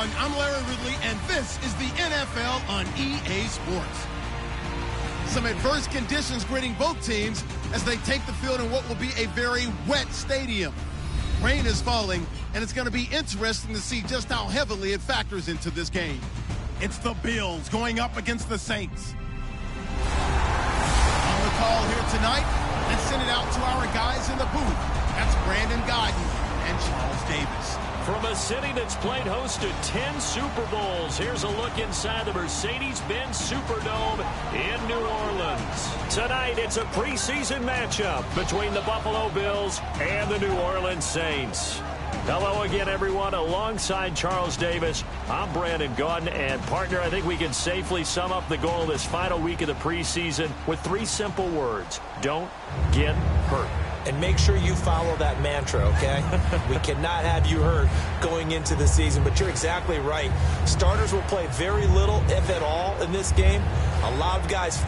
everyone. I'm Larry Ridley, and this is the NFL on EA Sports. Some adverse conditions greeting both teams as they take the field in what will be a very wet stadium. Rain is falling, and it's going to be interesting to see just how heavily it factors into this game. It's the Bills going up against the Saints. On the call here tonight, let's send it out to our guys in the booth. That's Brandon Godden and Charles Davis. From a city that's played host to 10 Super Bowls, here's a look inside the Mercedes-Benz Superdome in New Orleans. Tonight, it's a preseason matchup between the Buffalo Bills and the New Orleans Saints. Hello again, everyone. Alongside Charles Davis, I'm Brandon Gaudin. And, partner, I think we can safely sum up the goal of this final week of the preseason with 3 simple words. Don't get hurt. And make sure you follow that mantra, okay? We cannot have you hurt going into the season, but you're exactly right. Starters will play very little, if at all, in this game. A lot of guys...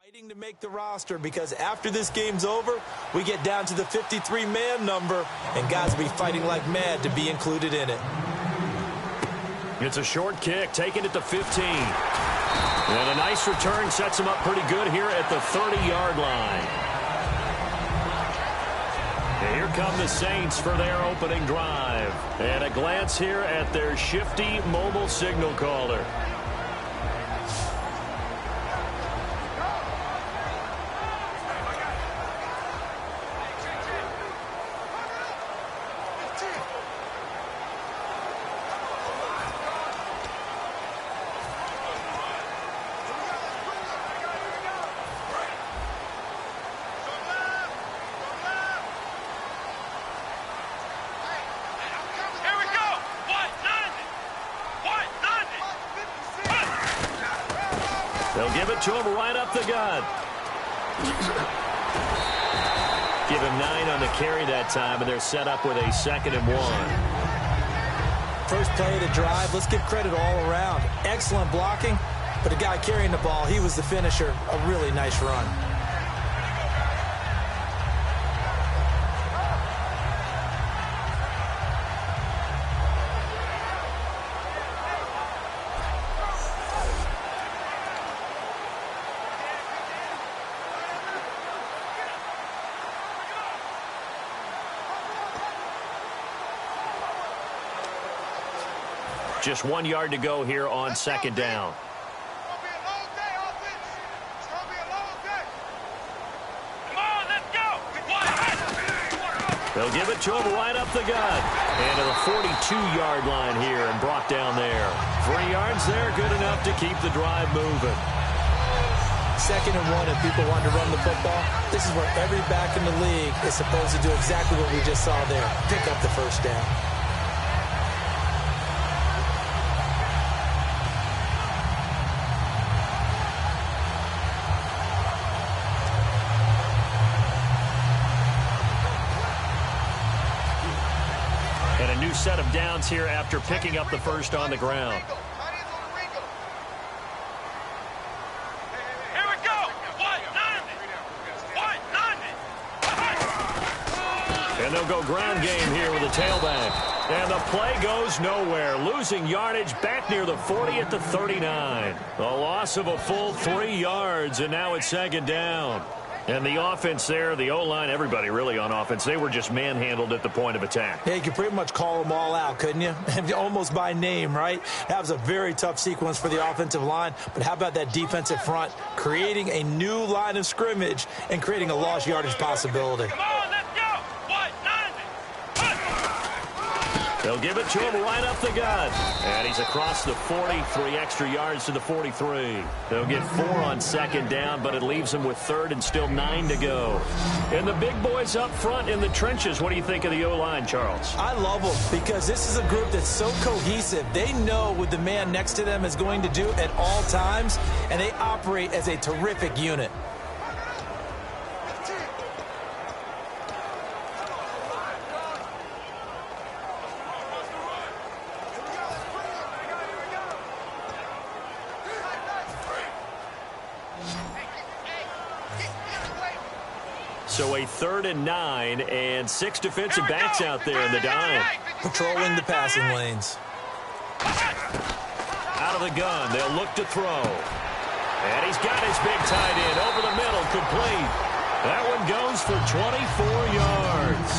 fighting to make the roster, because after this game's over, we get down to the 53-man number, and guys will be fighting like mad to be included in it. It's a short kick, taking it to 15. And a nice return sets him up pretty good here at the 30-yard line. And here come the Saints for their opening drive. And a glance here at their shifty mobile signal caller. They'll give it to him right up the gut. Give him 9 on the carry that time, and they're set up with a 2nd and 1. First play of the drive, let's give credit all around. Excellent blocking, but the guy carrying the ball, he was the finisher. A really nice run. Just 1 yard to go here on 2nd down. They'll give it to him right up the gut. And to the 42-yard line here and brought down there. 3 yards there, good enough to keep the drive moving. 2nd and 1, if people want to run the football, this is where every back in the league is supposed to do exactly what we just saw there. Pick up the first down. And a new set of downs here after picking up the first on the ground. Here we go. 190. And they'll go ground game here with a tailback. And the play goes nowhere. Losing yardage back near the 40 at the 39. A loss of a full 3 yards, and now it's 2nd down. And the offense there, the O-line, everybody really on offense, they were just manhandled at the point of attack. Yeah, you could pretty much call them all out, couldn't you? Almost by name, right? That was a very tough sequence for the offensive line. But how about that defensive front creating a new line of scrimmage and creating a lost yardage possibility? Come on, let's go. 190. They'll give it to him right up the gut. And he's across the 40, 3 extra yards to the 43. They'll get 4 on second down, but it leaves them with third and still 9 to go. And the big boys up front in the trenches, what do you think of the O-line, Charles? I love them because this is a group that's so cohesive. They know what the man next to them is going to do at all times, and they operate as a terrific unit. So a 3rd and 9 and 6 defensive backs out there in the dime. Patrolling the passing lanes. Out of the gun, they'll look to throw. And he's got his big tight end over the middle, complete. That one goes for 24 yards.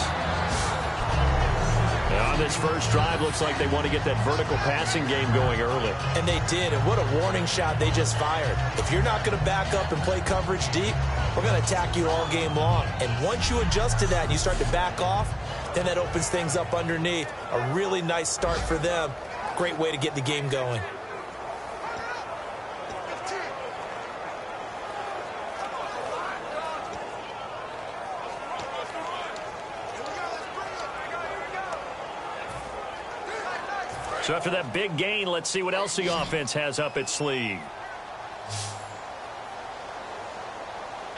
Now on this first drive, looks like they want to get that vertical passing game going early. And they did, and what a warning shot they just fired. If you're not going to back up and play coverage deep, we're going to attack you all game long. And once you adjust to that and you start to back off, then that opens things up underneath. A really nice start for them. Great way to get the game going. So after that big gain, let's see what else the offense has up its sleeve.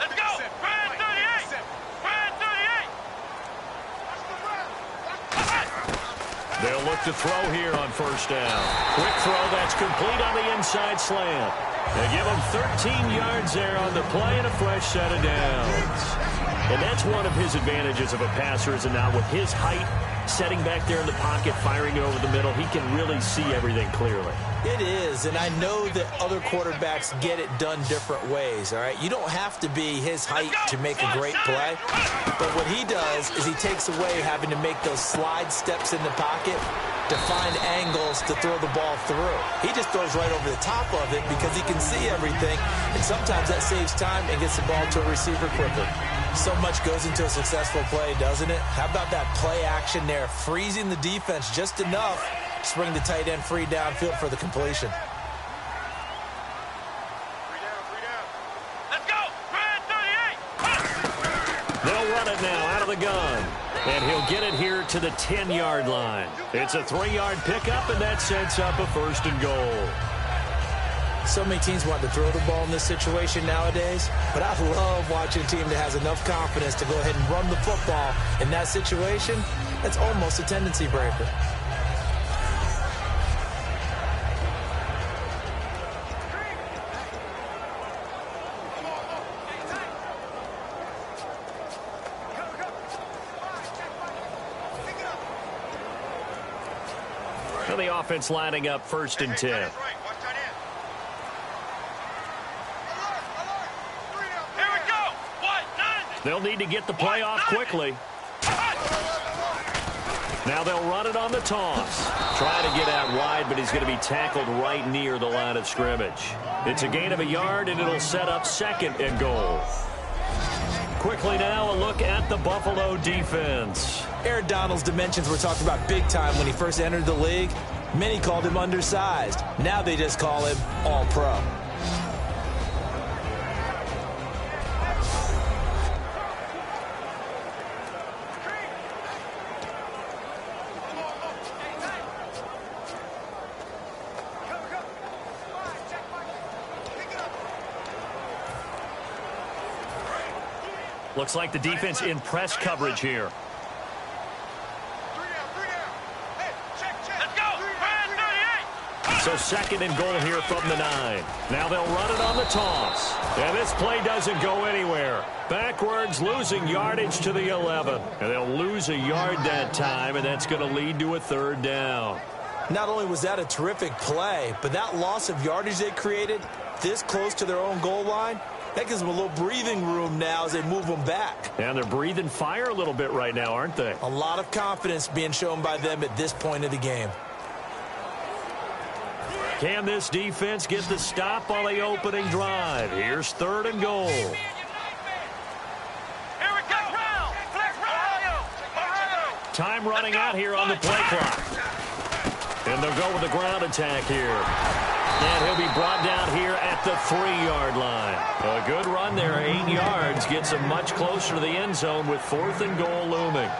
Let's go! Brand 38! Brand 38! They'll look to throw here on first down. Quick throw that's complete on the inside slant. They give him 13 yards there on the play and a fresh set of downs. And that's one of his advantages of a passer, is now with his height, setting back there in the pocket, firing it over the middle, he can really see everything clearly. It is, and I know that other quarterbacks get it done different ways, all right? You don't have to be his height to make a great play, but what he does is he takes away having to make those slide steps in the pocket to find angles to throw the ball through. He just throws right over the top of it because he can see everything, and sometimes that saves time and gets the ball to a receiver quicker. So much goes into a successful play, doesn't it? How about that play action there, freezing the defense just enough to bring the tight end free downfield for the completion. Let's go! Brand 38! They'll run it now out of the gun. And he'll get it here to the 10-yard line. It's a 3-yard pickup, and that sets up a 1st and goal. So many teams want to throw the ball in this situation nowadays, but I love watching a team that has enough confidence to go ahead and run the football in that situation. That's almost a tendency breaker. So the offense lining up 1st and 10. They'll need to get the play off quickly. Now they'll run it on the toss. Trying to get out wide, but he's going to be tackled right near the line of scrimmage. It's a gain of a yard, and it'll set up 2nd and goal. Quickly now, a look at the Buffalo defense. Aaron Donald's dimensions were talked about big time when he first entered the league. Many called him undersized. Now they just call him all-pro. Looks like the defense in press coverage here. So 2nd and goal here from the 9. Now they'll run it on the toss. And this play doesn't go anywhere. Backwards, losing yardage to the 11. And they'll lose a yard that time, and that's going to lead to a 3rd down. Not only was that a terrific play, but that loss of yardage they created this close to their own goal line, that gives them a little breathing room now as they move them back. And they're breathing fire a little bit right now, aren't they? A lot of confidence being shown by them at this point of the game. Can this defense get the stop on the opening drive? Here's 3rd and goal. Here we go! Flex round! Ohio! Time running out here on the play clock. And they'll go with the ground attack here. And he'll be brought down here at the 3-yard line. A good run there, 8 yards. Gets him much closer to the end zone with 4th and goal looming.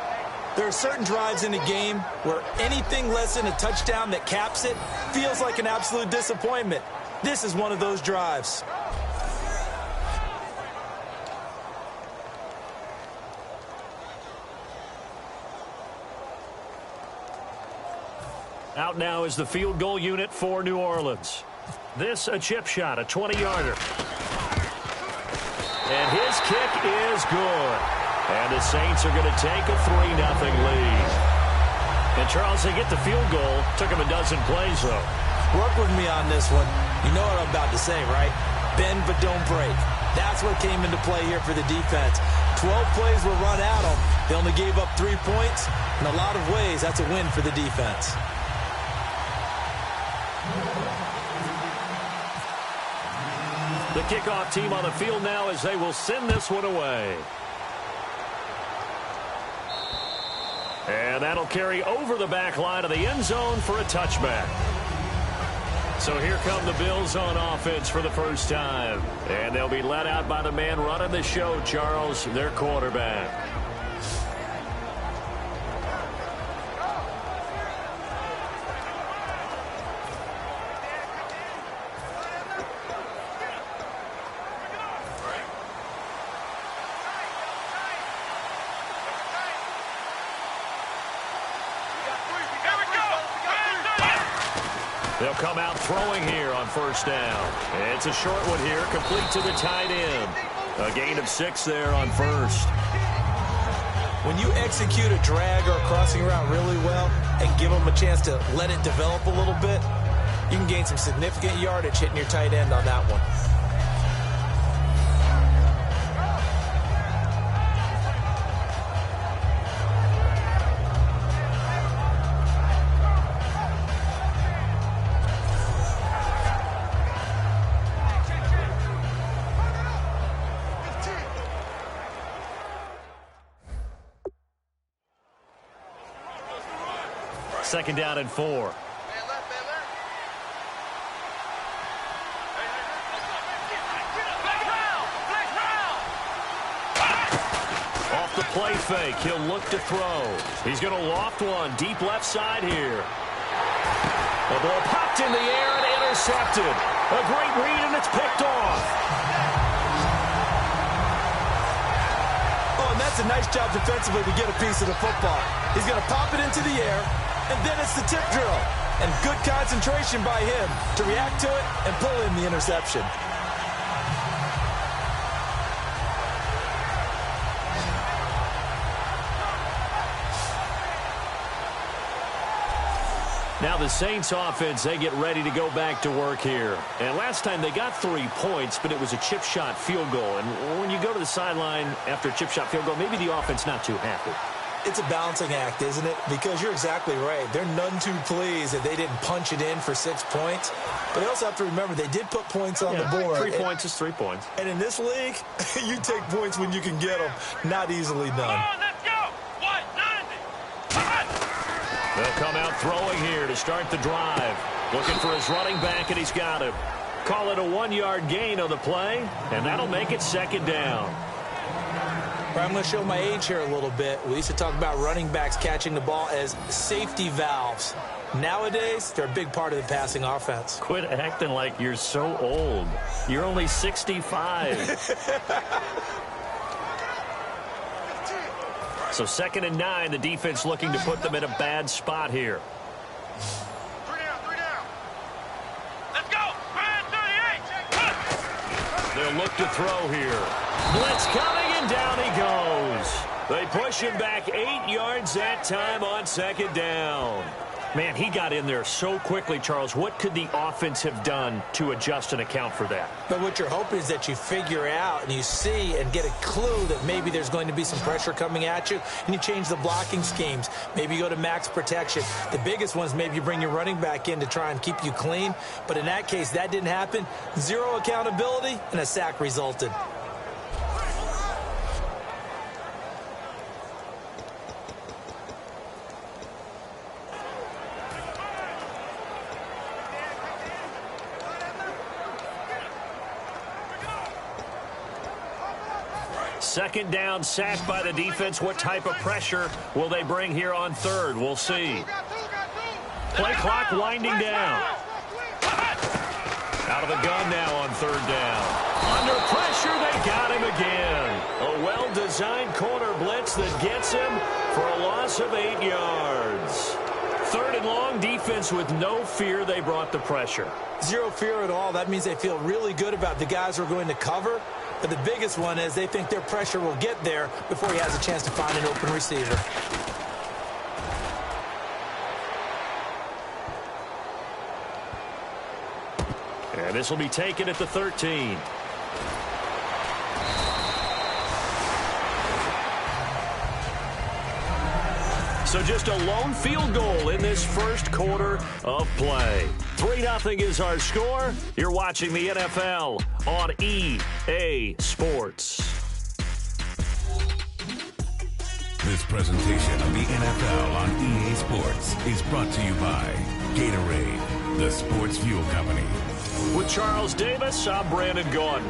There are certain drives in a game where anything less than a touchdown that caps it feels like an absolute disappointment. This is one of those drives. Out now is the field goal unit for New Orleans. This a chip shot, a 20-yarder. And his kick is good. And the Saints are going to take a 3-0 lead. And, Charles, they get the field goal. Took him a dozen plays, though. Work with me on this one. You know what I'm about to say, right? Bend but don't break. That's what came into play here for the defense. 12 plays were run at them. They only gave up 3 points. In a lot of ways, that's a win for the defense. The kickoff team on the field now as they will send this one away. And that'll carry over the back line of the end zone for a touchback. So here come the Bills on offense for the first time. And they'll be led out by the man running the show, Charles, their quarterback. They'll come out throwing here on first down. It's a short one here, complete to the tight end. A gain of 6 there on first. When you execute a drag or a crossing route really well and give them a chance to let it develop a little bit, you can gain some significant yardage hitting your tight end on that one. Second down and 4. Off the play fake, he'll look to throw. He's going to loft one deep left side here. The ball popped in the air and intercepted. A great read, and it's picked off. Oh, and that's a nice job defensively to get a piece of the football. He's going to pop it into the air, and then it's the tip drill. And good concentration by him to react to it and pull in the interception. Now the Saints offense, they get ready to go back to work here. And last time they got 3 points, but it was a chip shot field goal. And when you go to the sideline after a chip shot field goal, maybe the offense not too happy. It's a balancing act, isn't it? Because you're exactly right. They're none too pleased that they didn't punch it in for 6 points. But they also have to remember they did put points on the board. 3 points is 3 points. And in this league, you take points when you can get them. Not easily done. Let's go! 190! They'll come out throwing here to start the drive. Looking for his running back, and he's got him. Call it a 1-yard gain on the play, and that'll make it second down. I'm going to show my age here a little bit. We used to talk about running backs catching the ball as safety valves. Nowadays, they're a big part of the passing offense. Quit acting like you're so old. You're only 65. So 2nd and 9, the defense looking to put them in a bad spot here. 3 down. Let's go! 38! They'll look to throw here. Blitz coming, and down he goes. They push him back 8 yards that time on 2nd down. Man, he got in there so quickly, Charles. What could the offense have done to adjust and account for that? But what you're hoping is that you figure out and you see and get a clue that maybe there's going to be some pressure coming at you, and you change the blocking schemes. Maybe you go to max protection. The biggest one is maybe you bring your running back in to try and keep you clean. But in that case, that didn't happen. 0 accountability, and a sack resulted. Second down, sacked by the defense. What type of pressure will they bring here on third? We'll see. Play clock winding down. Out of the gun now on third down. Under pressure, they got him again. A well-designed corner blitz that gets him for a loss of 8 yards. Third and long, defense with no fear. They brought the pressure. Zero fear at all. That means they feel really good about the guys who are going to cover. But the biggest one is they think their pressure will get there before he has a chance to find an open receiver. And this will be taken at the 13. So just a lone field goal in this first quarter of play. 3-0 is our score. You're watching the NFL on EA Sports. This presentation of the NFL on EA Sports is brought to you by Gatorade, the sports fuel company. With Charles Davis, I'm Brandon Gaudin.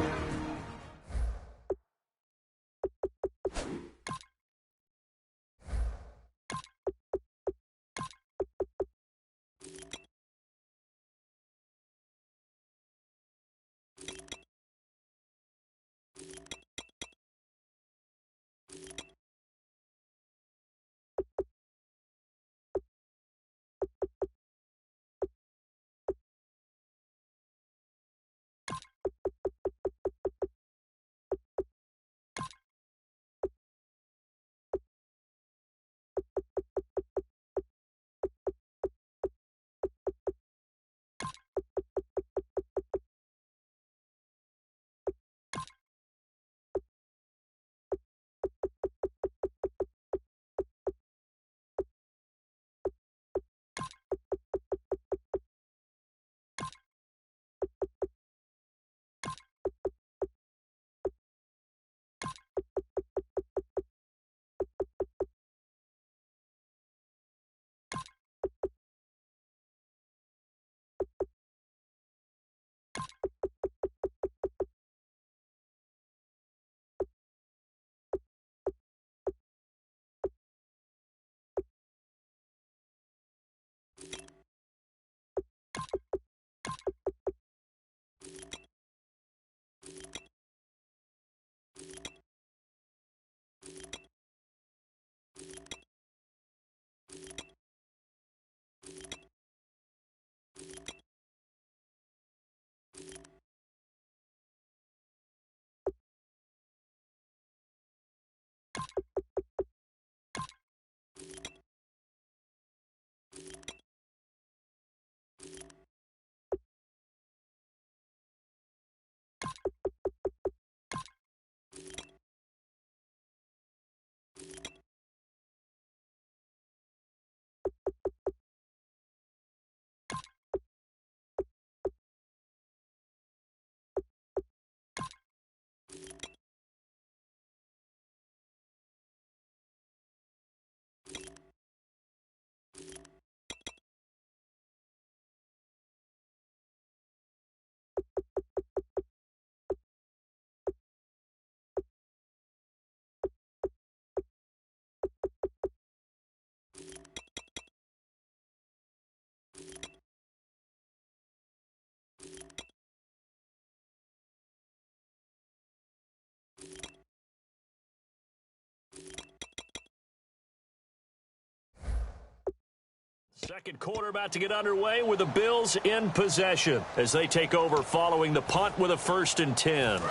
Second quarter about to get underway with the Bills in possession as they take over following the punt with a 1st and 10. And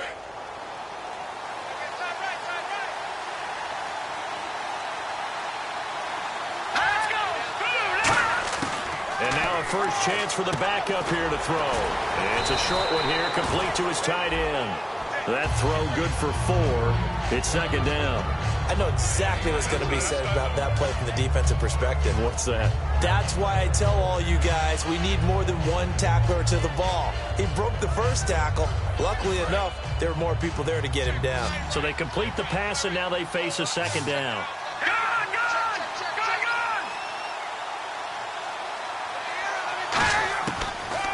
now a first chance for the backup here to throw. And it's a short one here, complete to his tight end. That throw good for 4. It's second down. I know exactly what's going to be said about that play from the defensive perspective. What's that? That's why I tell all you guys we need more than one tackler to the ball. He broke the first tackle. Luckily enough, there were more people there to get him down. So they complete the pass, and now they face a second down.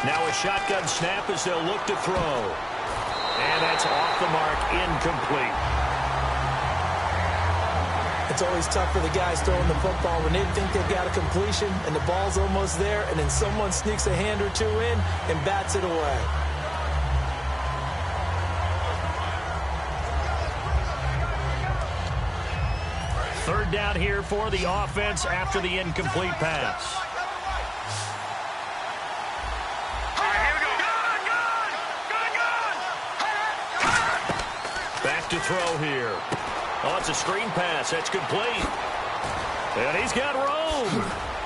Now a shotgun snap as they'll look to throw. And that's off the mark, incomplete. It's always tough for the guys throwing the football when they think they've got a completion and the ball's almost there, and then someone sneaks a hand or two in and bats it away. Third down here for the offense after the incomplete pass. Back to throw here. Oh, it's a screen pass. That's complete. And he's got room.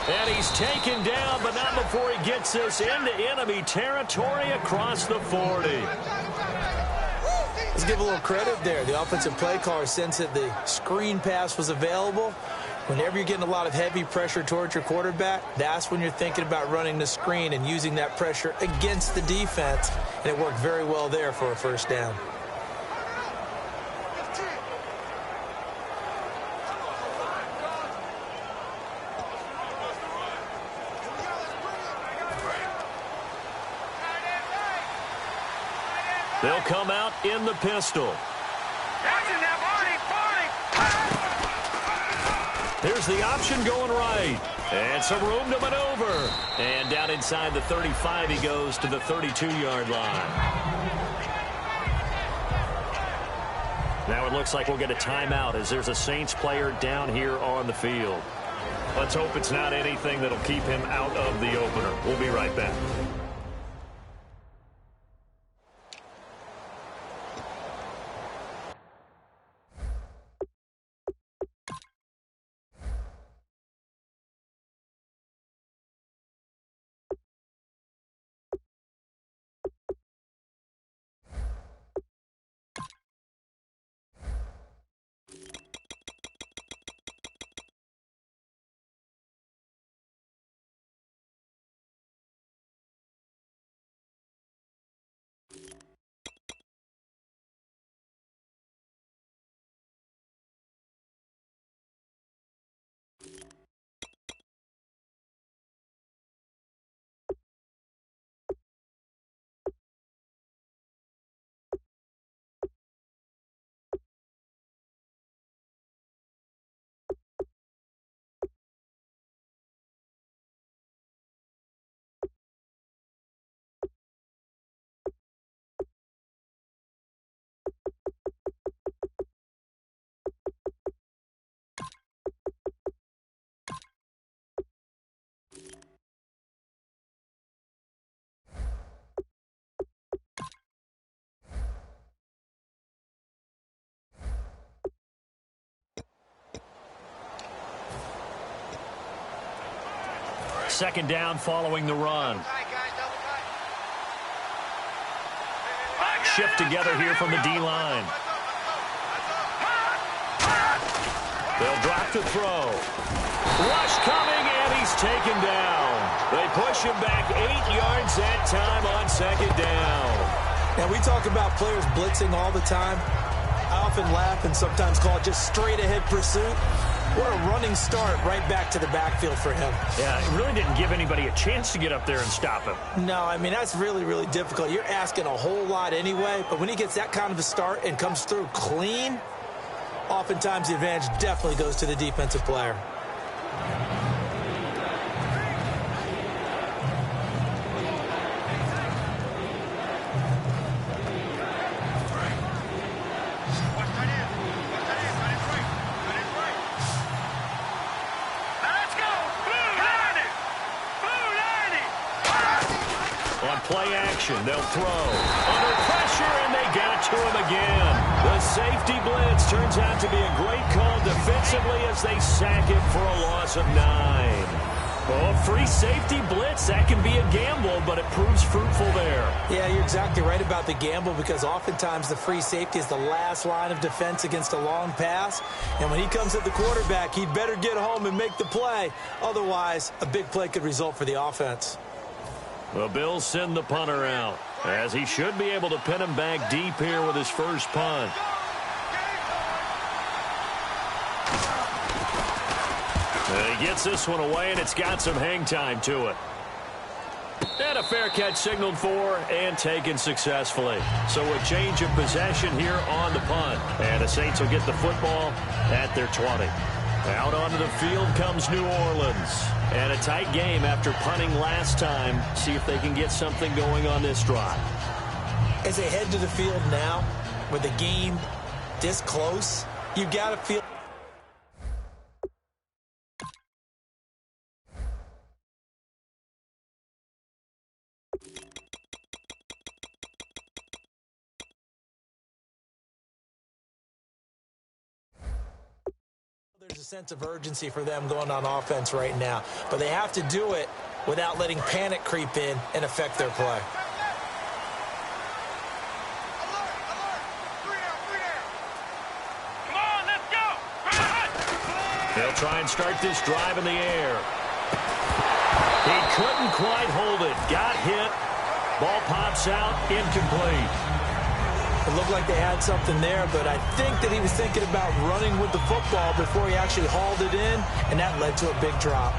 And he's taken down, but not before he gets this into enemy territory across the 40. Let's give a little credit there. The offensive play caller sensed that the screen pass was available. Whenever you're getting a lot of heavy pressure towards your quarterback, that's when you're thinking about running the screen and using that pressure against the defense. And it worked very well there for a first down. They'll come out in the pistol. Here's the option going right. And some room to maneuver. And down inside the 35, he goes to the 32-yard line. Now it looks like we'll get a timeout as there's a Saints player down here on the field. Let's hope it's not anything that'll keep him out of the opener. We'll be right back. Second down following the run. Shift together here from the D-line. They'll drop to throw. Rush coming, and he's taken down. They push him back 8 yards that time on second down. Now, we talk about players blitzing all the time. I often laugh and sometimes call it just straight-ahead pursuit. What a running start right back to the backfield for him. Yeah, it really didn't give anybody a chance to get up there and stop him. No, I mean, that's really, really difficult. You're asking a whole lot anyway, but when he gets that kind of a start and comes through clean, oftentimes the advantage definitely goes to the defensive player. Play action, they'll throw. Under pressure, and they got to him again. The safety blitz turns out to be a great call defensively as they sack him for a loss of 9. Oh, free safety blitz, that can be a gamble, but it proves fruitful there. Yeah, you're exactly right about the gamble because oftentimes the free safety is the last line of defense against a long pass. And when he comes at the quarterback, he'd better get home and make the play. Otherwise, a big play could result for the offense. The Bills send the punter out, as he should be able to pin him back deep here with his first punt. And he gets this one away, and it's got some hang time to it. And a fair catch signaled for and taken successfully. So a change of possession here on the punt. And the Saints will get the football at their 20. Out onto the field comes New Orleans. And a tight game after punting last time. See if they can get something going on this drive. As they head to the field now, with the game this close, you got to feel... There's a sense of urgency for them going on offense right now, but they have to do it without letting panic creep in and affect their play. They'll try and start this drive in the air. He couldn't quite hold it. Got hit. Ball pops out. Incomplete. It looked like they had something there, but I think that he was thinking about running with the football before he actually hauled it in, and that led to a big drop.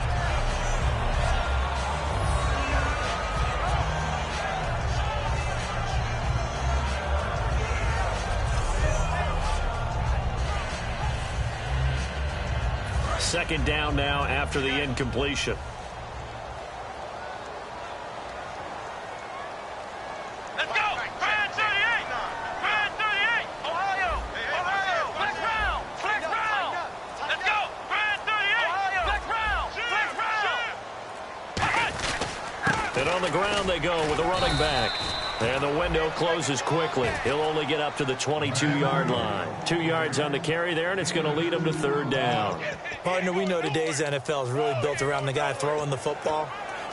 Second down now after the incompletion. Let's go! Brand 38! Brand 38! Ohio! Ohio! Flex round! Flex round! Let's go! Brand 38! Flex round! Flex round! And on the ground they go with a running back. And the window closes quickly. He'll only get up to the 22-yard line. 2 yards on the carry there, and it's going to lead him to third down. Partner, we know today's NFL is really built around the guy throwing the football.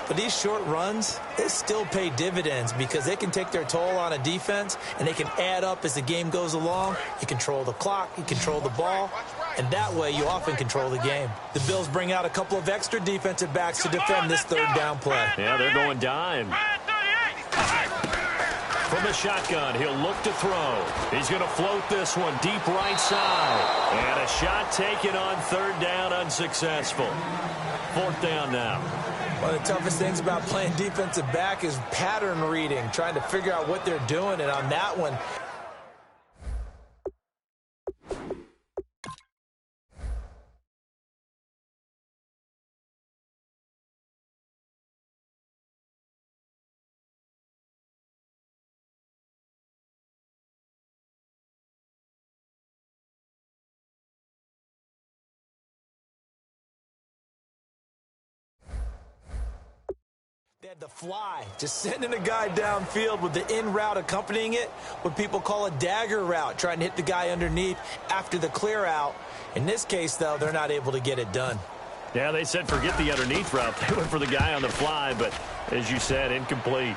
But these short runs, they still pay dividends because they can take their toll on a defense, and they can add up as the game goes along. You control the clock, you control the ball, and that way you often control the game. The Bills bring out a couple of extra defensive backs to defend this third down play. Yeah, they're going dime. Brand 38! From the shotgun, he'll look to throw. He's going to float this one deep right side. And a shot taken on third down, unsuccessful. Fourth down now. One of the toughest things about playing defensive back is pattern reading, trying to figure out what they're doing. And on that one, they had the fly, just sending a guy downfield with the in route accompanying it, what people call a dagger route, trying to hit the guy underneath after the clear out. In this case, though, they're not able to get it done. Yeah, they said forget the underneath route. They went for the guy on the fly, but as you said, incomplete.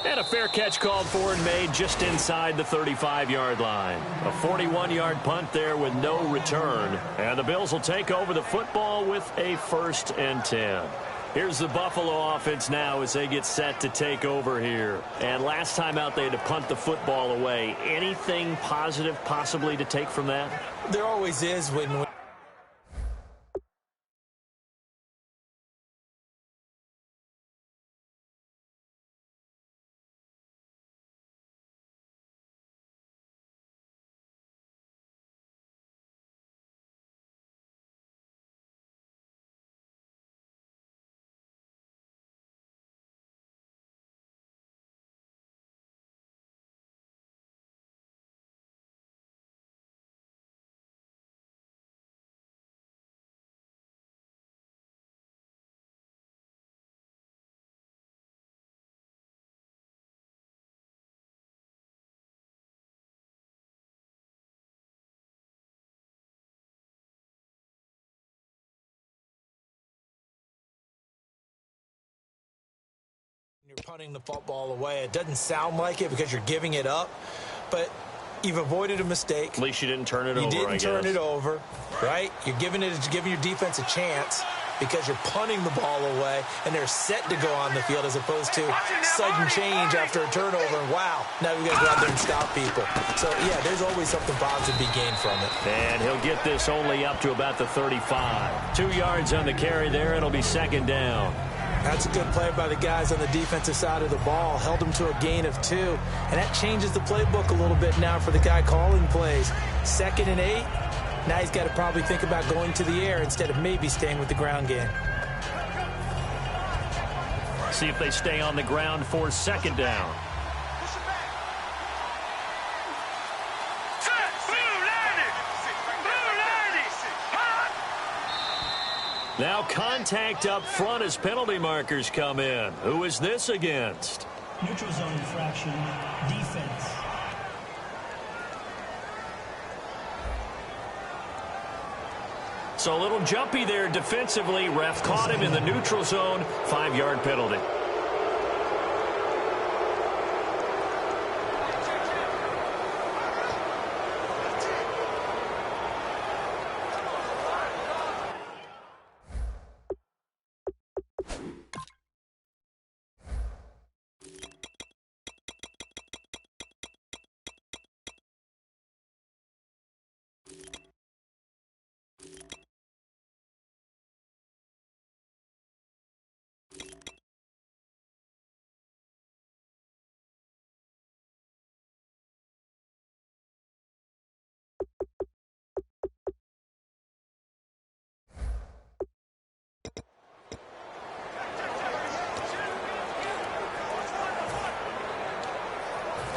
And a fair catch called for and made just inside the 35-yard line. A 41-yard punt there with no return. And the Bills will take over the football with a 1st and 10. Here's the Buffalo offense now as they get set to take over here. And last time out, they had to punt the football away. Anything positive possibly to take from that? There always is when you're punting the football away. It doesn't sound like it because you're giving it up, but you've avoided a mistake. At least you didn't turn it over, You didn't turn it over, right? You're giving your defense a chance because you're punting the ball away, and they're set to go on the field as opposed to sudden change after a turnover, and wow, now we've got to go out there and stop people. So, yeah, there's always something positive to be gained from it. And he'll get this only up to about the 35. 2 yards on the carry there. It'll be second down. That's a good play by the guys on the defensive side of the ball. Held them to a gain of 2. And that changes the playbook a little bit now for the guy calling plays. 2nd and 8. Now he's got to probably think about going to the air instead of maybe staying with the ground game. See if they stay on the ground for second down. Now contact up front as penalty markers come in. Who is this against? Neutral zone infraction, defense. So a little jumpy there defensively. Ref caught him in the neutral zone. 5-yard penalty.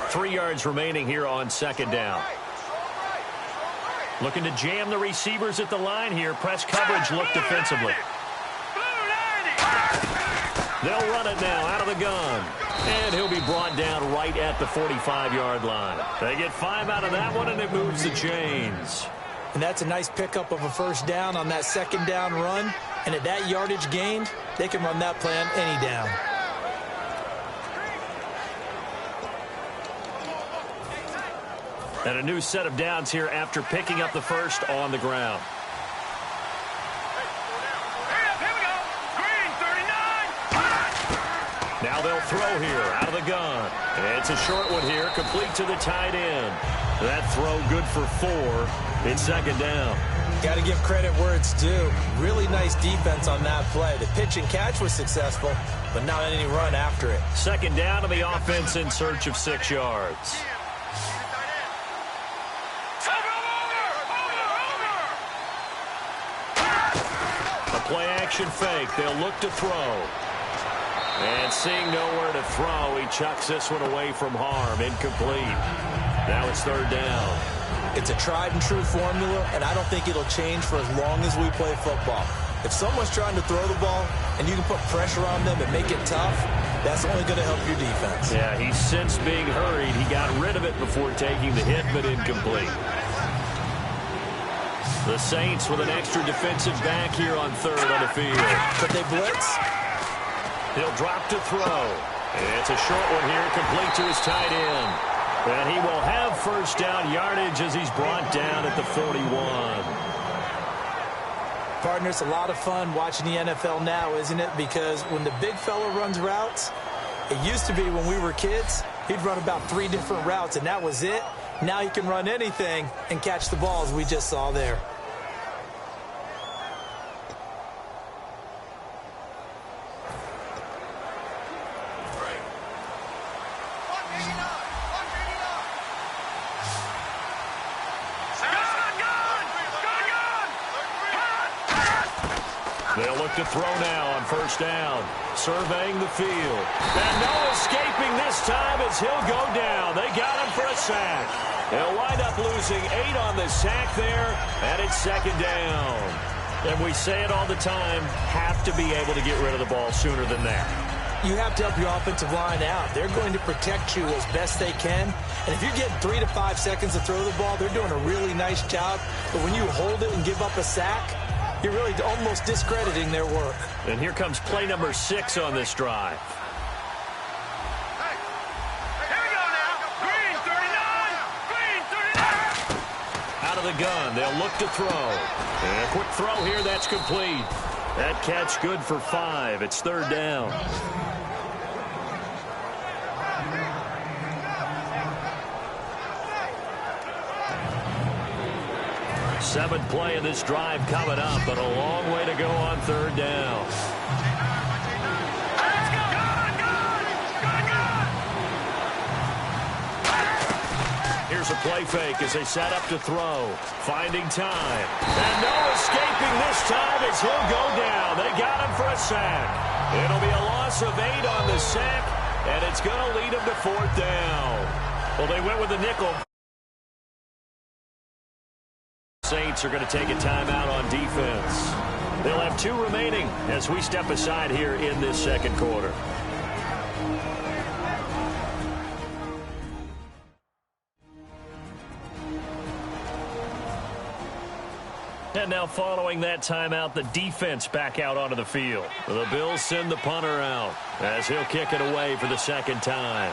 Three yards remaining here on second down. Looking to jam the receivers at the line here. Press coverage look defensively. They'll run it now out of the gun. And he'll be brought down right at the 45-yard line. They get 5 out of that one, and it moves the chains. And that's a nice pickup of a first down on that second down run. And at that yardage gained, they can run that play on any down. And a new set of downs here after picking up the first on the ground. Now they'll throw here out of the gun. It's a short one here, complete to the tight end. That throw good for 4. It's second down. Got to give credit where it's due. Really nice defense on that play. The pitch and catch was successful, but not any run after it. Second down to the offense in search of 6 yards. Play-action fake. They'll look to throw. And seeing nowhere to throw, he chucks this one away from harm. Incomplete. Now it's third down. It's a tried-and-true formula, and I don't think it'll change for as long as we play football. If someone's trying to throw the ball and you can put pressure on them and make it tough, that's only going to help your defense. Yeah, he's since being hurried. He got rid of it before taking the hit, but incomplete. The Saints with an extra defensive back here on third on the field. Could they blitz? He'll drop to throw. It's a short one here, complete to his tight end. And he will have first down yardage as he's brought down at the 41. Partner, it's a lot of fun watching the NFL now, isn't it? Because when the big fella runs routes, it used to be when we were kids, he'd run about 3 different routes, and that was it. Now he can run anything and catch the balls we just saw there. They'll look to throw now on first down. Surveying the field. And no escaping this time as he'll go down. They got him for a sack. They'll wind up losing 8 on the sack there, and it's second down. And we say it all the time, have to be able to get rid of the ball sooner than that. You have to help your offensive line out. They're going to protect you as best they can. And if you're getting 3 to 5 seconds to throw the ball, they're doing a really nice job. But when you hold it and give up a sack, you're really almost discrediting their work. And here comes play number 6 on this drive. Here we go now. Green 39. Green 39. Out of the gun, they'll look to throw. And a quick throw here, that's complete. That catch good for 5. It's third down. Seventh play of this drive coming up, but a long way to go on third down. Here's Here's a play fake as they set up to throw. Finding time. And no escaping this time as he'll go down. They got him for a sack. It'll be a loss of 8 on the sack, and it's going to lead him to 4th down. Well, they went with the nickel. Saints are going to take a timeout on defense. They'll have 2 remaining as we step aside here in this second quarter. And now following that timeout, the defense back out onto the field. The Bills send the punter out as he'll kick it away for the second time.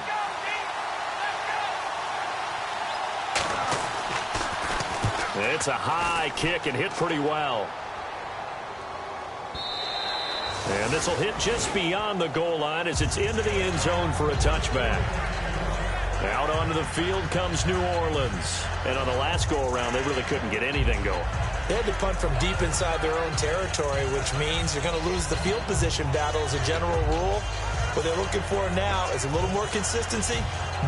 It's a high kick and hit pretty well. And this will hit just beyond the goal line as it's into the end zone for a touchback. Out onto the field comes New Orleans. And on the last go-around, they really couldn't get anything going. They had to punt from deep inside their own territory, which means you're going to lose the field position battle as a general rule. What they're looking for now is a little more consistency,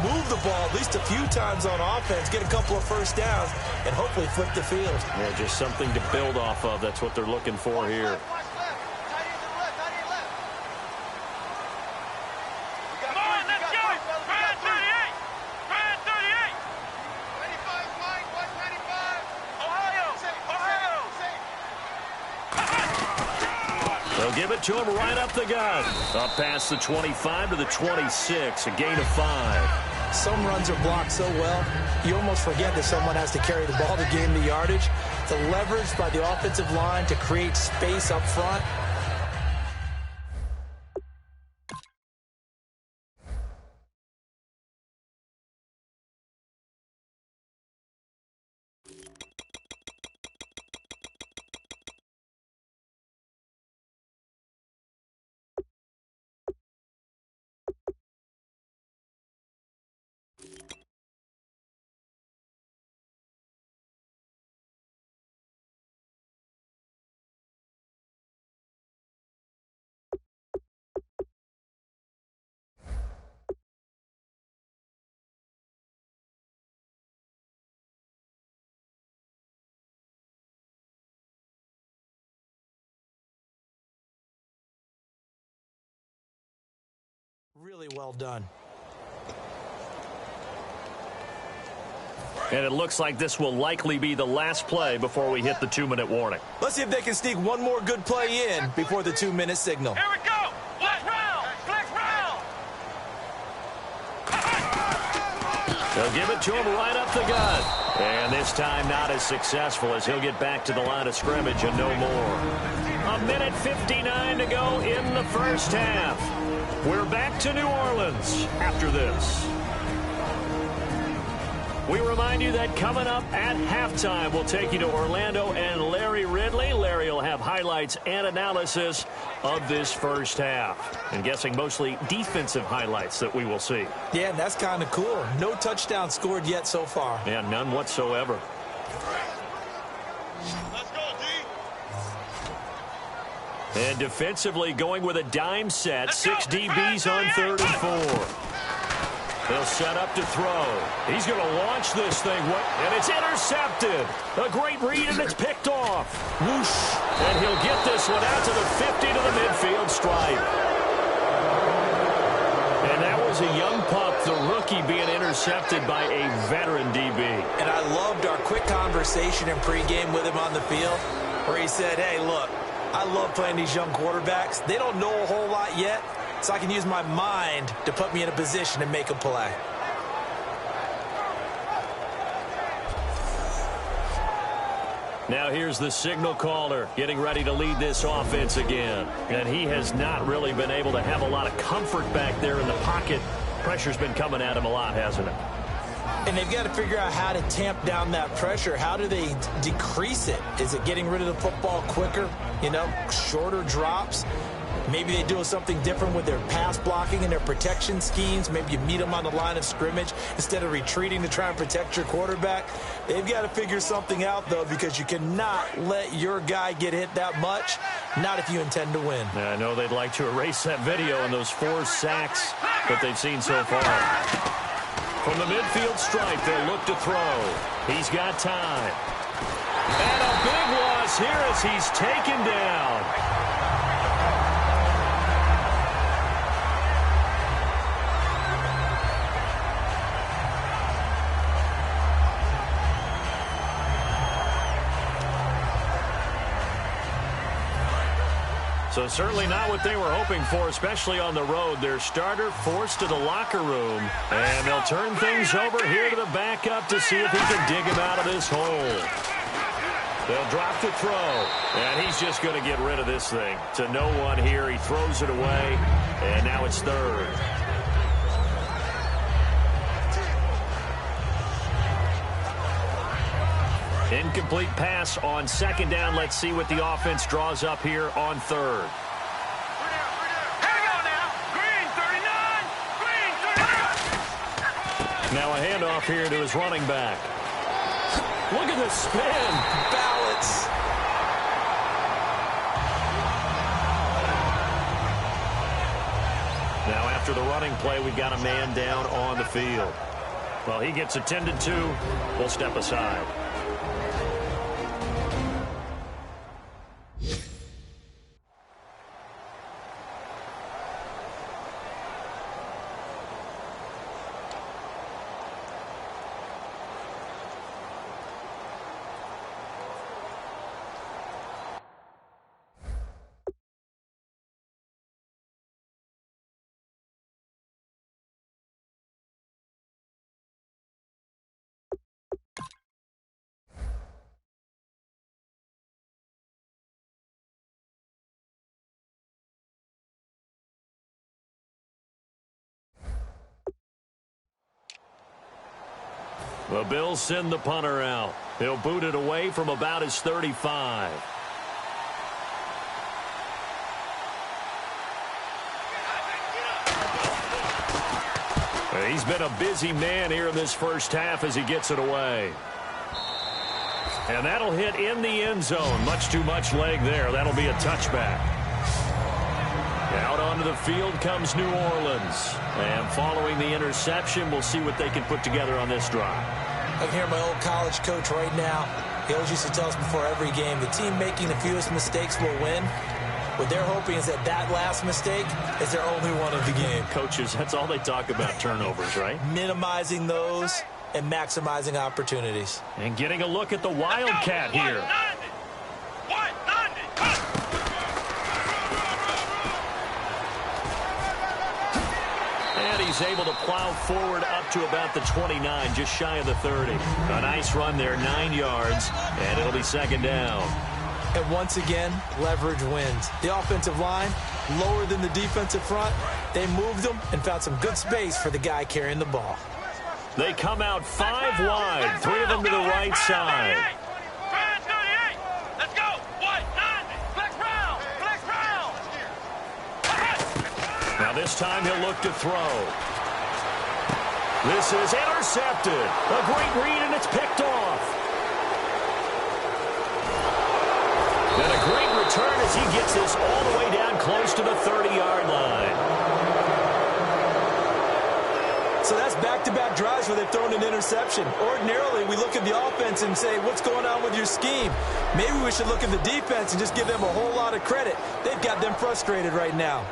move the ball at least a few times on offense, get a couple of first downs, and hopefully flip the field. Yeah, just something to build off of. That's what they're looking for here. They'll give it to him right up the gut. Up past the 25 to the 26, a gain of 5. Some runs are blocked so well, you almost forget that someone has to carry the ball to gain the yardage. The leverage by the offensive line to create space up front. Really well done. And it looks like this will likely be the last play before we hit the 2-minute warning. Let's see if they can sneak one more good play in before the 2-minute signal. Here we go. Flex round. Flex round. They'll give it to him right up the gut. And this time not as successful as he'll get back to the line of scrimmage and no more. 1:59 to go in the first half. We're back to New Orleans after this. We remind you that coming up at halftime, we'll take you to Orlando and Larry Ridley. Larry will have highlights and analysis of this first half. I'm guessing mostly defensive highlights that we will see. Yeah, and that's kind of cool. No touchdown scored yet so far. Yeah, none whatsoever. Let's go, D. And defensively going with a dime set. 6 DBs on 3rd and 4. They'll set up to throw. He's going to launch this thing. And it's intercepted. A great read, and it's picked off. Whoosh. And he'll get this one out to the 50 to the midfield stripe. And that was a young pup, the rookie, being intercepted by a veteran DB. And I loved our quick conversation in pregame with him on the field where he said, hey, look, I love playing these young quarterbacks. They don't know a whole lot yet, so I can use my mind to put me in a position to make a play. Now here's the signal caller getting ready to lead this offense again. And he has not really been able to have a lot of comfort back there in the pocket. Pressure's been coming at him a lot, hasn't it? And they've got to figure out how to tamp down that pressure. How do they decrease it? Is it getting rid of the football quicker? You know, shorter drops? Maybe they do something different with their pass blocking and their protection schemes. Maybe you meet them on the line of scrimmage instead of retreating to try and protect your quarterback. They've got to figure something out, though, because you cannot let your guy get hit that much, not if you intend to win. Now, I know they'd like to erase that video and those 4 sacks that they've seen so far. From the midfield stripe, they'll look to throw. He's got time. And a big loss here as he's taken down. So certainly not what they were hoping for, especially on the road. Their starter forced to the locker room, and they'll turn things over here to the backup to see if he can dig him out of this hole. They'll drop the throw, and he's just going to get rid of this thing. To no one here, he throws it away, and now it's third. Incomplete pass on second down. Let's see what the offense draws up here on third. Now a handoff here to his running back. Look at the spin. Balance. Now after the running play, we've got a man down on the field. Well, he gets attended to. We'll step aside. The Bills send the punter out. He'll boot it away from about his 35. He's been a busy man here in this first half as he gets it away. And that'll hit in the end zone. Much too much leg there. That'll be a touchback. Out onto the field comes New Orleans. And following the interception, we'll see what they can put together on this drive. I can hear my old college coach right now. He always used to tell us before every game, the team making the fewest mistakes will win. What they're hoping is that that last mistake is their only one of the game. Coaches, that's all they talk about, turnovers, right? Minimizing those and maximizing opportunities. And getting a look at the Wildcat here. And he's able to plow forward up to about the 29, just shy of the 30. A nice run there, 9 yards, and it'll be second down. And once again, leverage wins. The offensive line, lower than the defensive front. They moved them and found some good space for the guy carrying the ball. They come out 5 wide, 3 of them to the right side. Let's go. 190. Flex round. Flex round. Now this time he'll look to throw. This is intercepted. A great read, and it's picked off. And a great return as he gets this all the way down close to the 30-yard line. So that's back-to-back drives where they've thrown an interception. Ordinarily, we look at the offense and say, what's going on with your scheme? Maybe we should look at the defense and just give them a whole lot of credit. They've got them frustrated right now.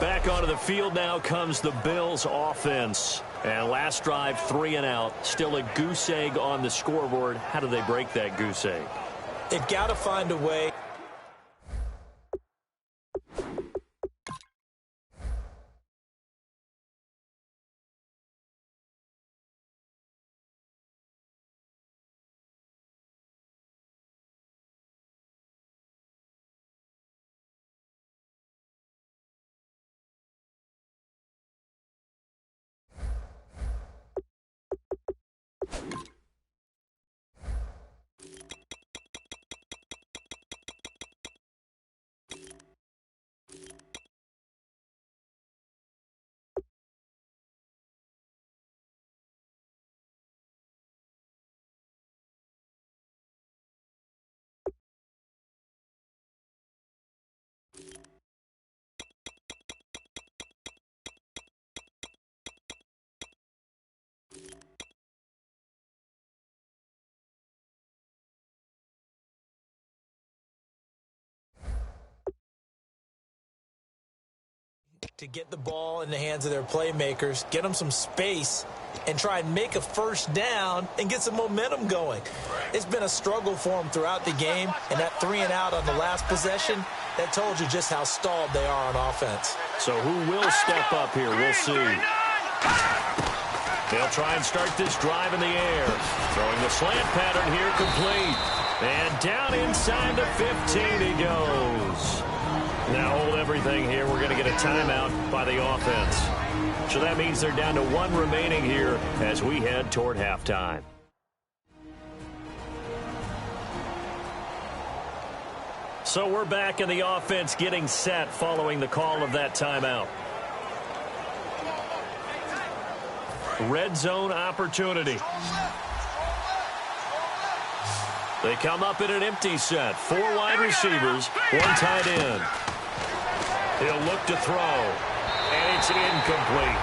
Back onto the field now comes the Bills offense. And last drive, 3 and out. Still a goose egg on the scoreboard. How do they break that goose egg? They've got to find a way. to get the ball in the hands of their playmakers, get them some space, and try and make a first down and get some momentum going. It's been a struggle for them throughout the game, and that 3-and-out on the last possession, that told you just how stalled they are on offense. So who will step up here? We'll see. They'll try and start this drive in the air. Throwing the slant pattern here, complete. And down inside the 15 he goes. Now hold everything here. We're going to get a timeout by the offense. So that means they're down to 1 remaining here as we head toward halftime. So we're back in the offense getting set following the call of that timeout. Red zone opportunity. They come up in an empty set. 4 wide receivers, 1 tight end. He'll look to throw, and it's incomplete.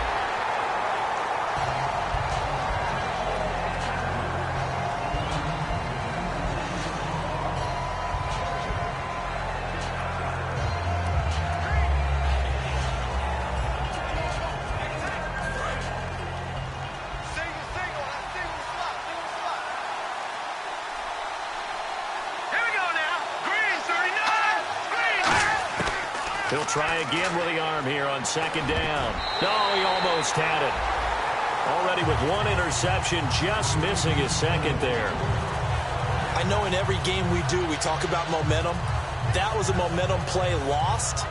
He'll try again with the arm here on 2nd down. No, he almost had it. Already with 1 interception, just missing his 2nd there. I know in every game we do, we talk about momentum. That was a momentum play lost.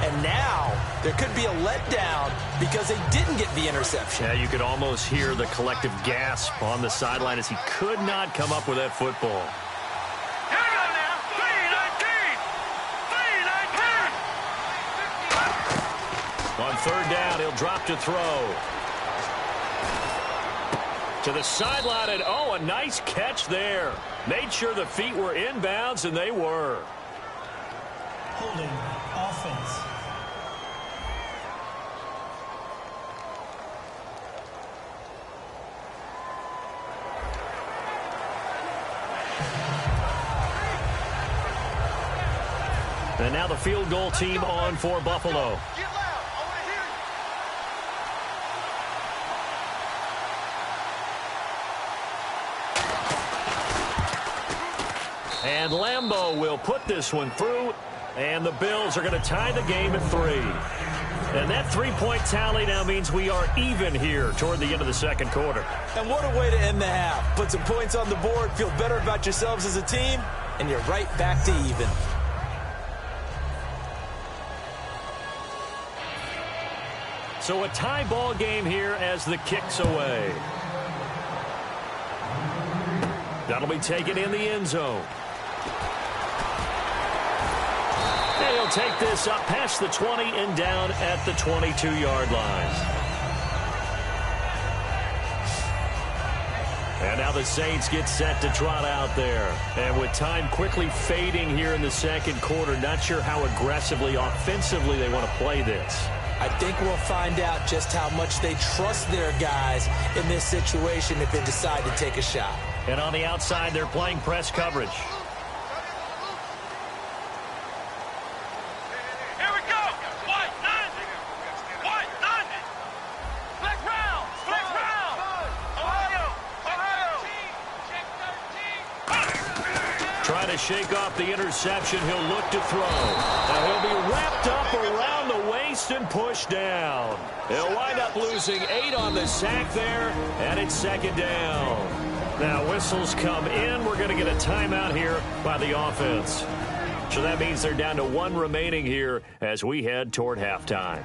And now there could be a letdown because they didn't get the interception. Yeah, you could almost hear the collective gasp on the sideline as he could not come up with that football. On 3rd down, he'll drop to throw. To the sideline, and oh, a nice catch there. Made sure the feet were inbounds, and they were. Holding offense. And now the field goal team on for Buffalo. And Lambeau will put this one through, and the Bills are going to tie the game at 3. And that 3-point tally now means we are even here toward the end of the 2nd quarter. And what a way to end the half. Put some points on the board, feel better about yourselves as a team, and you're right back to even. So a tie ball game here as the kick's away. That'll be taken in the end zone. And he'll take this up past the 20 and down at the 22-yard line. And now the Saints get set to trot out there. And with time quickly fading here in the 2nd quarter, not sure how aggressively, offensively they want to play this. I think we'll find out just how much they trust their guys in this situation if they decide to take a shot. And on the outside, they're playing press coverage. Here we go. White 90. Black round. Ohio. Trying to shake off the interception. He'll look to throw. Now he'll be wrapped up around the waist and pushed down. He'll wind up losing 8 on the sack there, and it's 2nd down. Now whistles come in. We're going to get a timeout here by the offense. So that means they're down to 1 remaining here as we head toward halftime.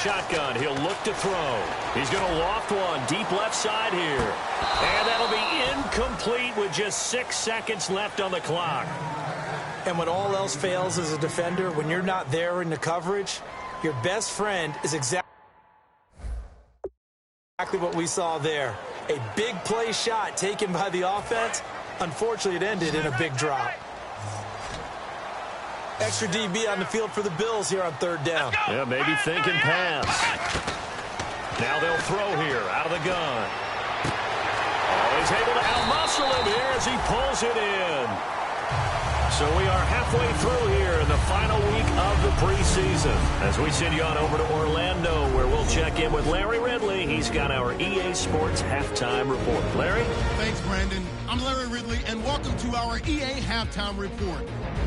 Shotgun, he'll look to throw. He's going to loft one deep left side here. And that'll be incomplete with just 6 seconds left on the clock. And when all else fails as a defender, when you're not there in the coverage, your best friend is exactly what we saw there. A big play shot taken by the offense, Unfortunately, it ended in a big drop. Extra DB on the field for the Bills here on third down. Yeah, maybe thinking pass. Now they'll throw here out of the gun. Oh, he's able to out-muscle him here as he pulls it in. So we are halfway through here in the final week of the preseason as we send you on over to Orlando, where we'll check in with Larry Ridley. He's got our EA Sports halftime report. Larry? Thanks, Brandon. I'm Larry Ridley, and welcome to our EA halftime report.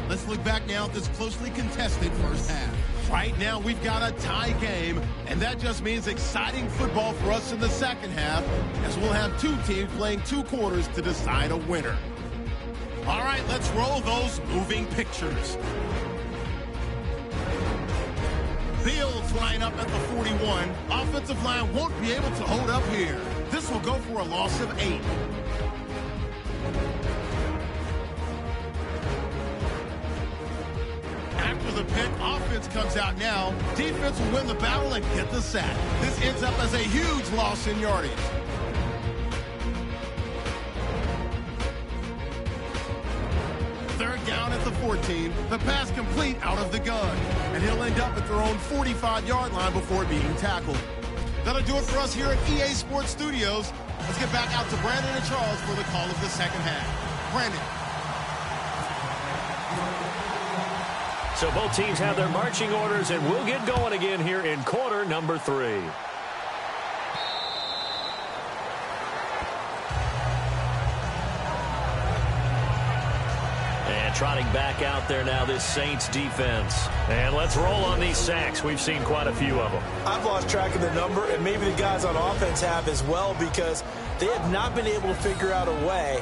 Let's look back now at this closely contested first half. Right now, we've got a tie game, and that just means exciting football for us in the second half, as we'll have two teams playing 2 quarters to decide a winner. All right, let's roll those moving pictures. Bills line up at the 41. Offensive line won't be able to hold up here. This will go for a loss of 8. After the pick, offense comes out now. Defense will win the battle and get the sack. This ends up as a huge loss in yardage. Third down at the 14. The pass complete out of the gun. And he'll end up at their own 45-yard line before being tackled. That'll do it for us here at EA Sports Studios. Let's get back out to Brandon and Charles for the call of the second half. Brandon. So both teams have their marching orders, and we'll get going again here in quarter number 3. And trotting back out there now, this Saints defense. And let's roll on these sacks. We've seen quite a few of them. I've lost track of the number, and maybe the guys on offense have as well, because they have not been able to figure out a way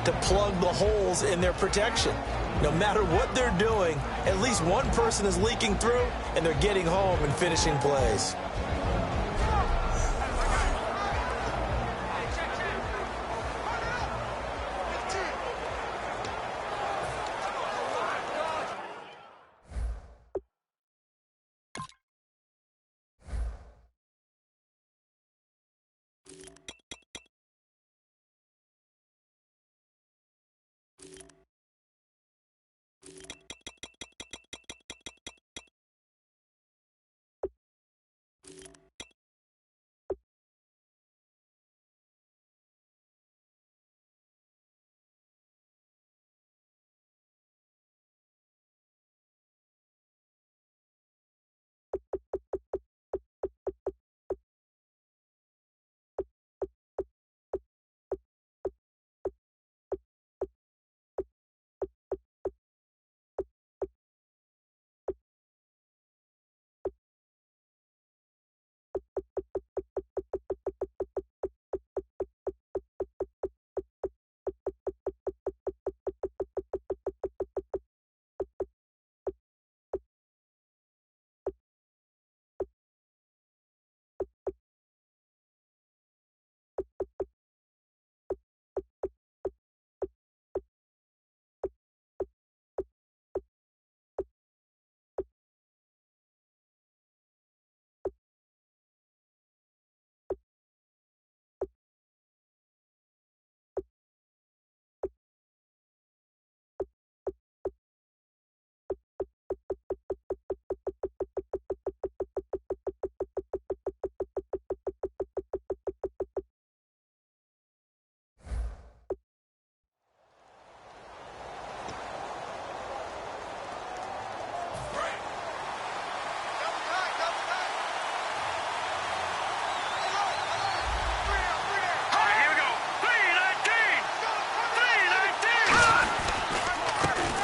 to plug the holes in their protection. No matter what they're doing, at least one person is leaking through, and they're getting home and finishing plays.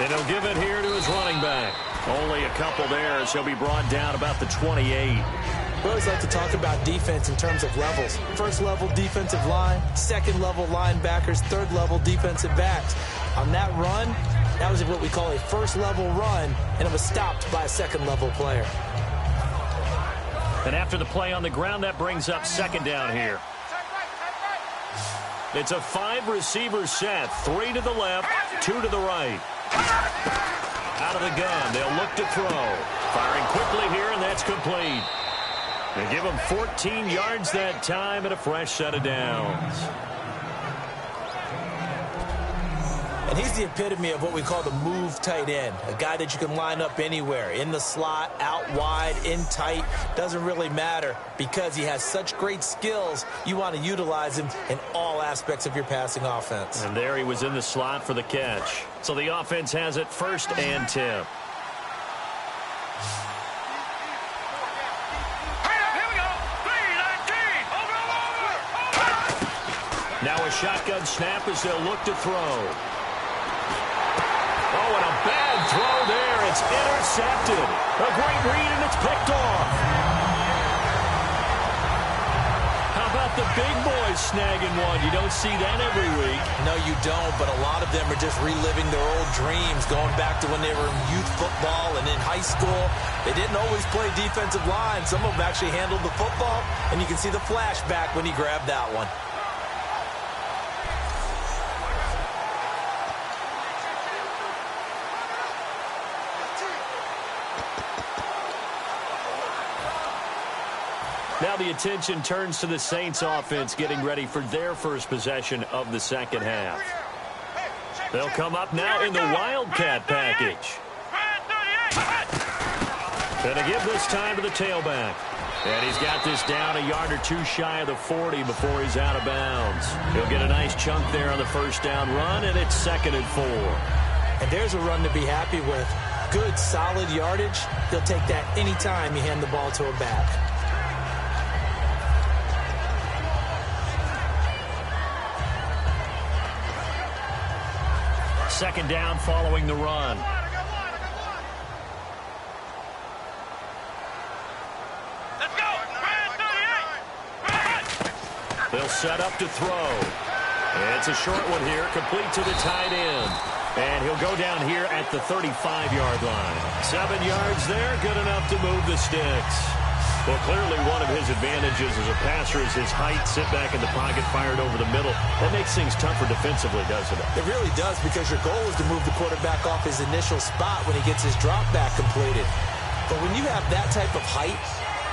And he'll give it here to his running back. Only a couple there, as he'll be brought down about the 28. We always like to talk about defense in terms of levels. First level defensive line, second level linebackers, third level defensive backs. On that run, that was what we call a first level run, and it was stopped by a second level player. And after the play on the ground, that brings up second down here. It's a 5-receiver set, 3 to the left, 2 to the right. Out of the gun, they'll look to throw. Firing quickly here, and that's complete. They give him 14 yards that time and a fresh set of downs. And he's the epitome of what we call the move tight end, a guy that you can line up anywhere, in the slot, out wide, in tight, doesn't really matter because he has such great skills. You want to utilize him in all aspects of your passing offense. And there he was in the slot for the catch. So the offense has it 1st and 10. Now a shotgun snap as they'll look to throw. Oh, and a bad throw there. It's intercepted. A great read, and it's picked off. How about the big boys snagging one? You don't see that every week. No, you don't, but a lot of them are just reliving their old dreams, going back to when they were in youth football and in high school. They didn't always play defensive line. Some of them actually handled the football, and you can see the flashback when he grabbed that one. Now the attention turns to the Saints offense getting ready for their first possession of the second half. They'll come up now in the Wildcat package. Gonna give this time to the tailback. And he's got this down a yard or two shy of the 40 before he's out of bounds. He'll get a nice chunk there on the first down run, and it's 2nd and 4. And there's a run to be happy with. Good, solid yardage. He'll take that anytime you hand the ball to a back. Second down following the run. Let's go! They'll set up to throw. It's a short one here, complete to the tight end. And he'll go down here at the 35-yard line. 7 yards there, good enough to move the sticks. Well, clearly one of his advantages as a passer is his height. Sit back in the pocket, fired over the middle. That makes things tougher defensively, doesn't it? It really does, because your goal is to move the quarterback off his initial spot when he gets his drop back completed. But when you have that type of height,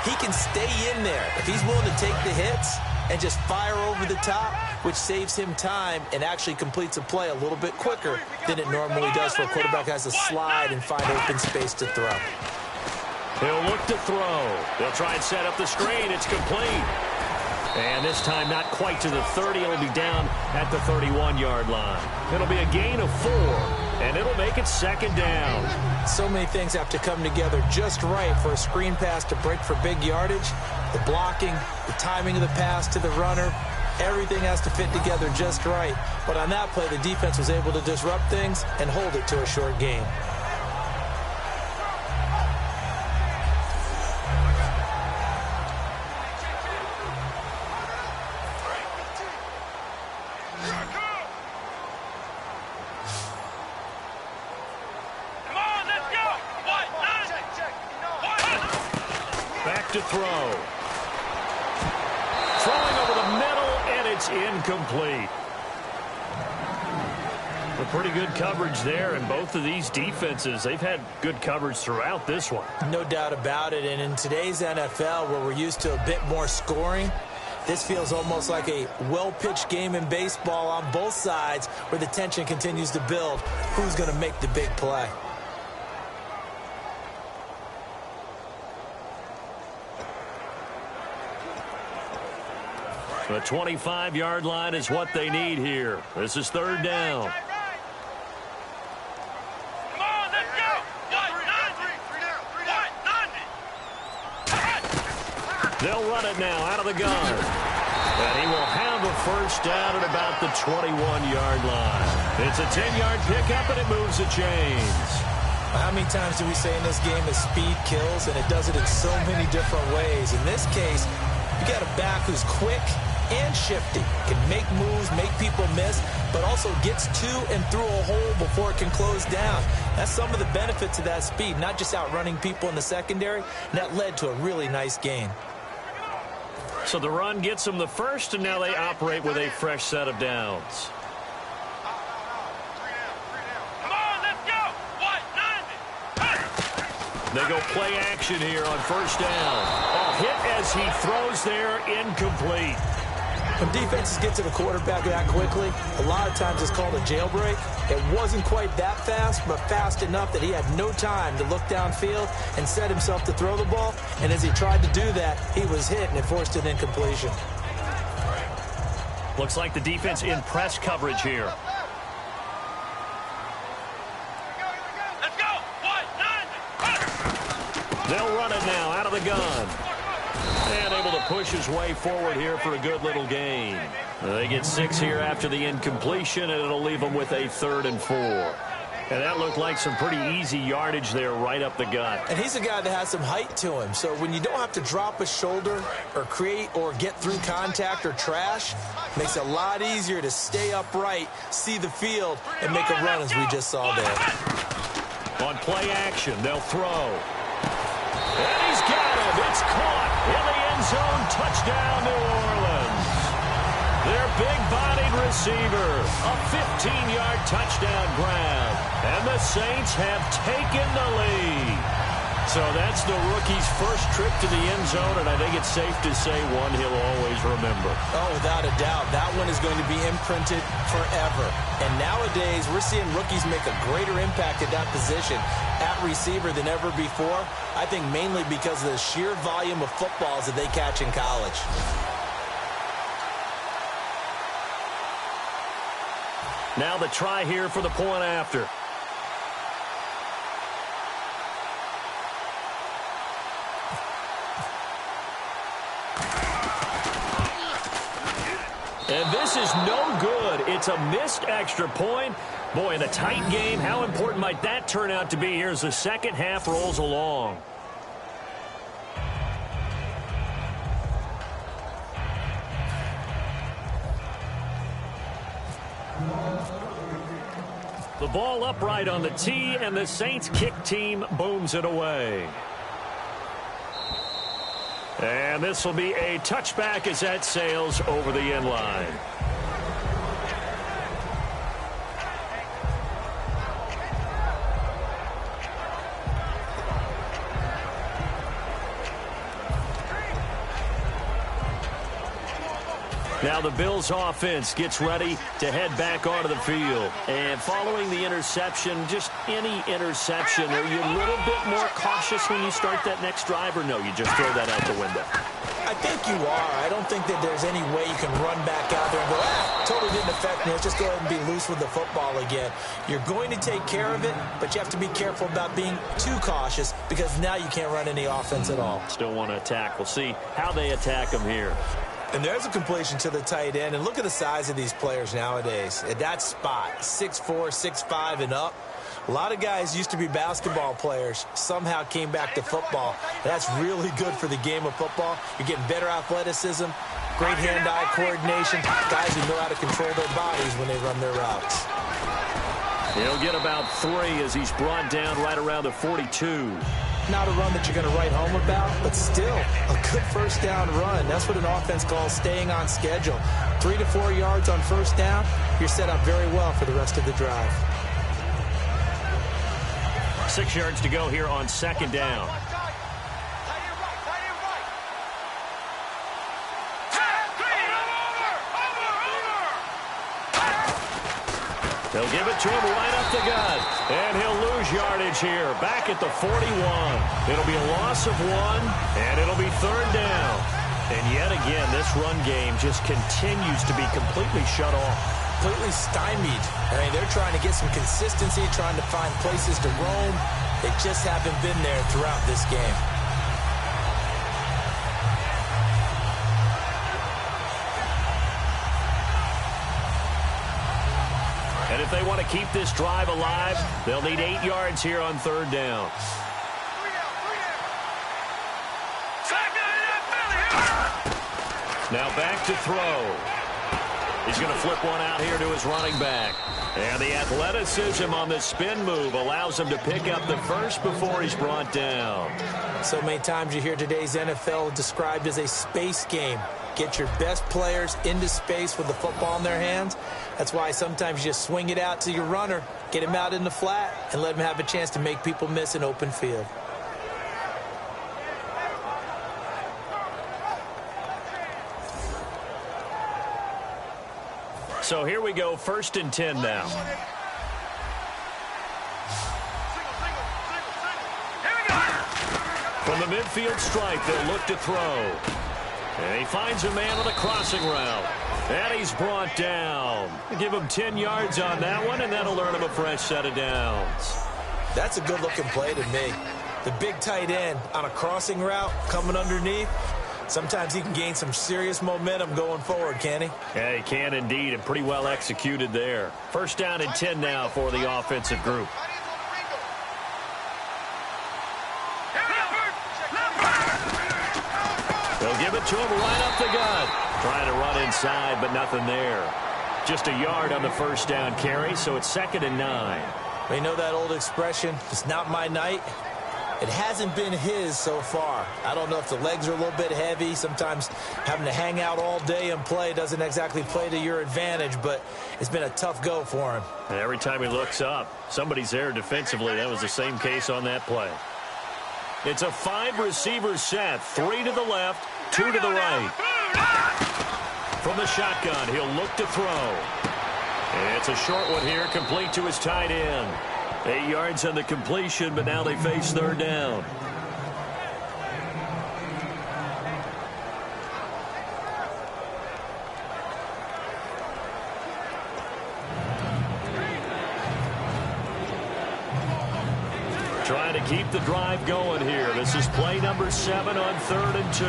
he can stay in there. If he's willing to take the hits and just fire over the top, which saves him time and actually completes a play a little bit quicker than it normally does for a quarterback who has to slide and find open space to throw. He'll look to throw. They'll try and set up the screen. It's complete. And this time not quite to the 30. It'll be down at the 31-yard line. It'll be a gain of 4, and it'll make it 2nd down. So many things have to come together just right for a screen pass to break for big yardage. The blocking, the timing of the pass to the runner, everything has to fit together just right. But on that play, the defense was able to disrupt things and hold it to a short gain. To throw. Throwing over the middle, and it's incomplete. A pretty good coverage there, and both of these defenses, they've had good coverage throughout this one. No doubt about it, and in today's NFL, where we're used to a bit more scoring, this feels almost like a well-pitched game in baseball on both sides, where the tension continues to build. Who's going to make the big play? The 25-yard line is what they need here. This is 3rd down. Come on, let's go! They'll run it now out of the gun. And he will have a first down at about the 21-yard line. It's a 10-yard pickup, and it moves the chains. How many times do we say in this game that speed kills, and it does it in so many different ways? In this case, you got a back who's quick and shifty, can make moves, make people miss, but also gets to and through a hole before it can close down. That's some of the benefits of that speed, not just outrunning people in the secondary, and that led to a really nice gain. So the run gets them the first, and now they operate with a fresh set of downs. Come on, let's go! They go play action here on first down. A hit as he throws there, incomplete. When defenses get to the quarterback that quickly, a lot of times it's called a jailbreak. It wasn't quite that fast, but fast enough that he had no time to look downfield and set himself to throw the ball. And as he tried to do that, he was hit, and it forced an incompletion. Looks like the defense in press coverage here. Let's go. 1, 9. They'll run it now out of the gun. And able to push his way forward here for a good little gain. They get 6 here after the incompletion, and it'll leave them with a 3rd and 4. And that looked like some pretty easy yardage there right up the gut. And he's a guy that has some height to him. So when you don't have to drop a shoulder or create or get through contact or trash, makes it a lot easier to stay upright, see the field, and make a run as we just saw there. On play action, they'll throw. And he's got him. It's caught in the end zone. Touchdown, New Orleans. Their big-bodied receiver. A 15-yard touchdown grab. And the Saints have taken the lead. So that's the rookie's first trip to the end zone, and I think it's safe to say one he'll always remember. Oh, without a doubt. That one is going to be imprinted forever. And nowadays, we're seeing rookies make a greater impact at that position at receiver than ever before. I think mainly because of the sheer volume of footballs that they catch in college. Now the try here for the point after. And this is no good. It's a missed extra point. Boy, in a tight game, how important might that turn out to be here as the second half rolls along? The ball upright on the tee, and the Saints kick team booms it away. And this will be a touchback as that sails over the end line. Now the Bills offense gets ready to head back onto the field. And following the interception, just any interception, are you a little bit more cautious when you start that next drive, or no, you just throw that out the window? I think you are. I don't think that there's any way you can run back out there and go, totally didn't affect me. Let's just go ahead and be loose with the football again. You're going to take care of it, but you have to be careful about being too cautious because now you can't run any offense at all. Still want to attack. We'll see how they attack them here. And there's a completion to the tight end. And look at the size of these players nowadays. At that spot, 6'4", 6'5", and up. A lot of guys used to be basketball players, somehow came back to football. That's really good for the game of football. You're getting better athleticism, great hand-eye coordination, guys who know how to control their bodies when they run their routes. He'll get about 3 as he's brought down right around the 42. Not a run that you're going to write home about, but still a good first down run. That's what an offense calls staying on schedule. 3 to 4 yards on first down, you're set up very well for the rest of the drive. 6 yards to go here on second down. They'll give it to him right up the gut. And he'll lose yardage here. Back at the 41. It'll be a loss of 1, and it'll be third down. And yet again, this run game just continues to be completely shut off. Completely stymied. I mean, they're trying to get some consistency, trying to find places to roam. They just haven't been there throughout this game. And if they want to keep this drive alive, they'll need 8 yards here on third down. Now back to throw. He's going to flip one out here to his running back. And the athleticism on the spin move allows him to pick up the first before he's brought down. So many times you hear today's NFL described as a space game. Get your best players into space with the football in their hands. That's why sometimes you just swing it out to your runner, get him out in the flat, and let him have a chance to make people miss an open field. So here we go, 1st and 10 now. From the midfield stripe, they'll look to throw. And he finds a man on the crossing route. And he's brought down. Give him 10 yards on that one, and that'll earn him a fresh set of downs. That's a good-looking play to me. The big tight end on a crossing route coming underneath. Sometimes he can gain some serious momentum going forward, can he? Yeah, he can indeed, and pretty well executed there. 1st down and 10 now for the offensive group. They'll give it to him right up the gut. Trying to run inside, but nothing there. Just a yard on the 1st down carry, so it's 2nd and 9. You know that old expression, it's not my night? It hasn't been his so far. I don't know if the legs are a little bit heavy. Sometimes having to hang out all day and play doesn't exactly play to your advantage, but it's been a tough go for him. And every time he looks up, somebody's there defensively. That was the same case on that play. It's a 5-receiver set. 3 to the left, 2 to the right. From the shotgun, he'll look to throw. It's a short one here, complete to his tight end. 8 yards on the completion, but now they face 3rd down. Trying to keep the drive going here. This is play number 7 on 3rd and 2.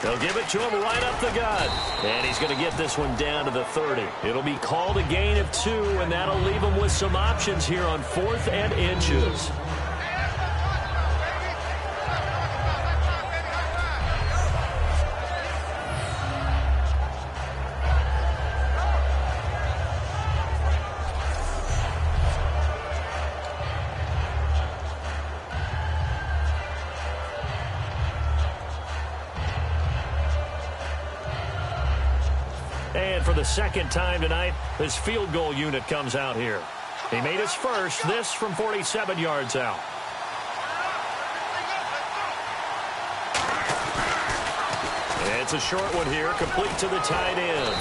They'll give it to him right up the gut. And he's going to get this one down to the 30. It'll be called a gain of 2, and that'll leave him with some options here on 4th and inches. And for the 2nd time tonight, his field goal unit comes out here. He made his first, this from 47 yards out. It's a short one here, complete to the tight end.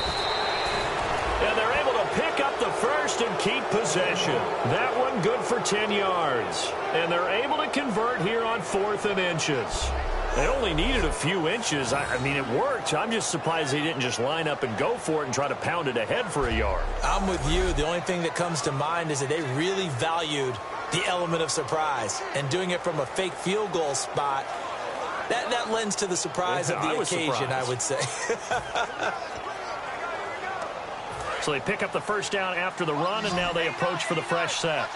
And they're able to pick up the first and keep possession. That one good for 10 yards. And they're able to convert here on 4th and inches. They only needed a few inches. I mean, it worked. I'm just surprised they didn't just line up and go for it and try to pound it ahead for a yard. I'm with you. The only thing that comes to mind is that they really valued the element of surprise. And doing it from a fake field goal spot, that lends to the surprise of the occasion, I would say. So they pick up the 1st down after the run, and now they approach for the fresh set.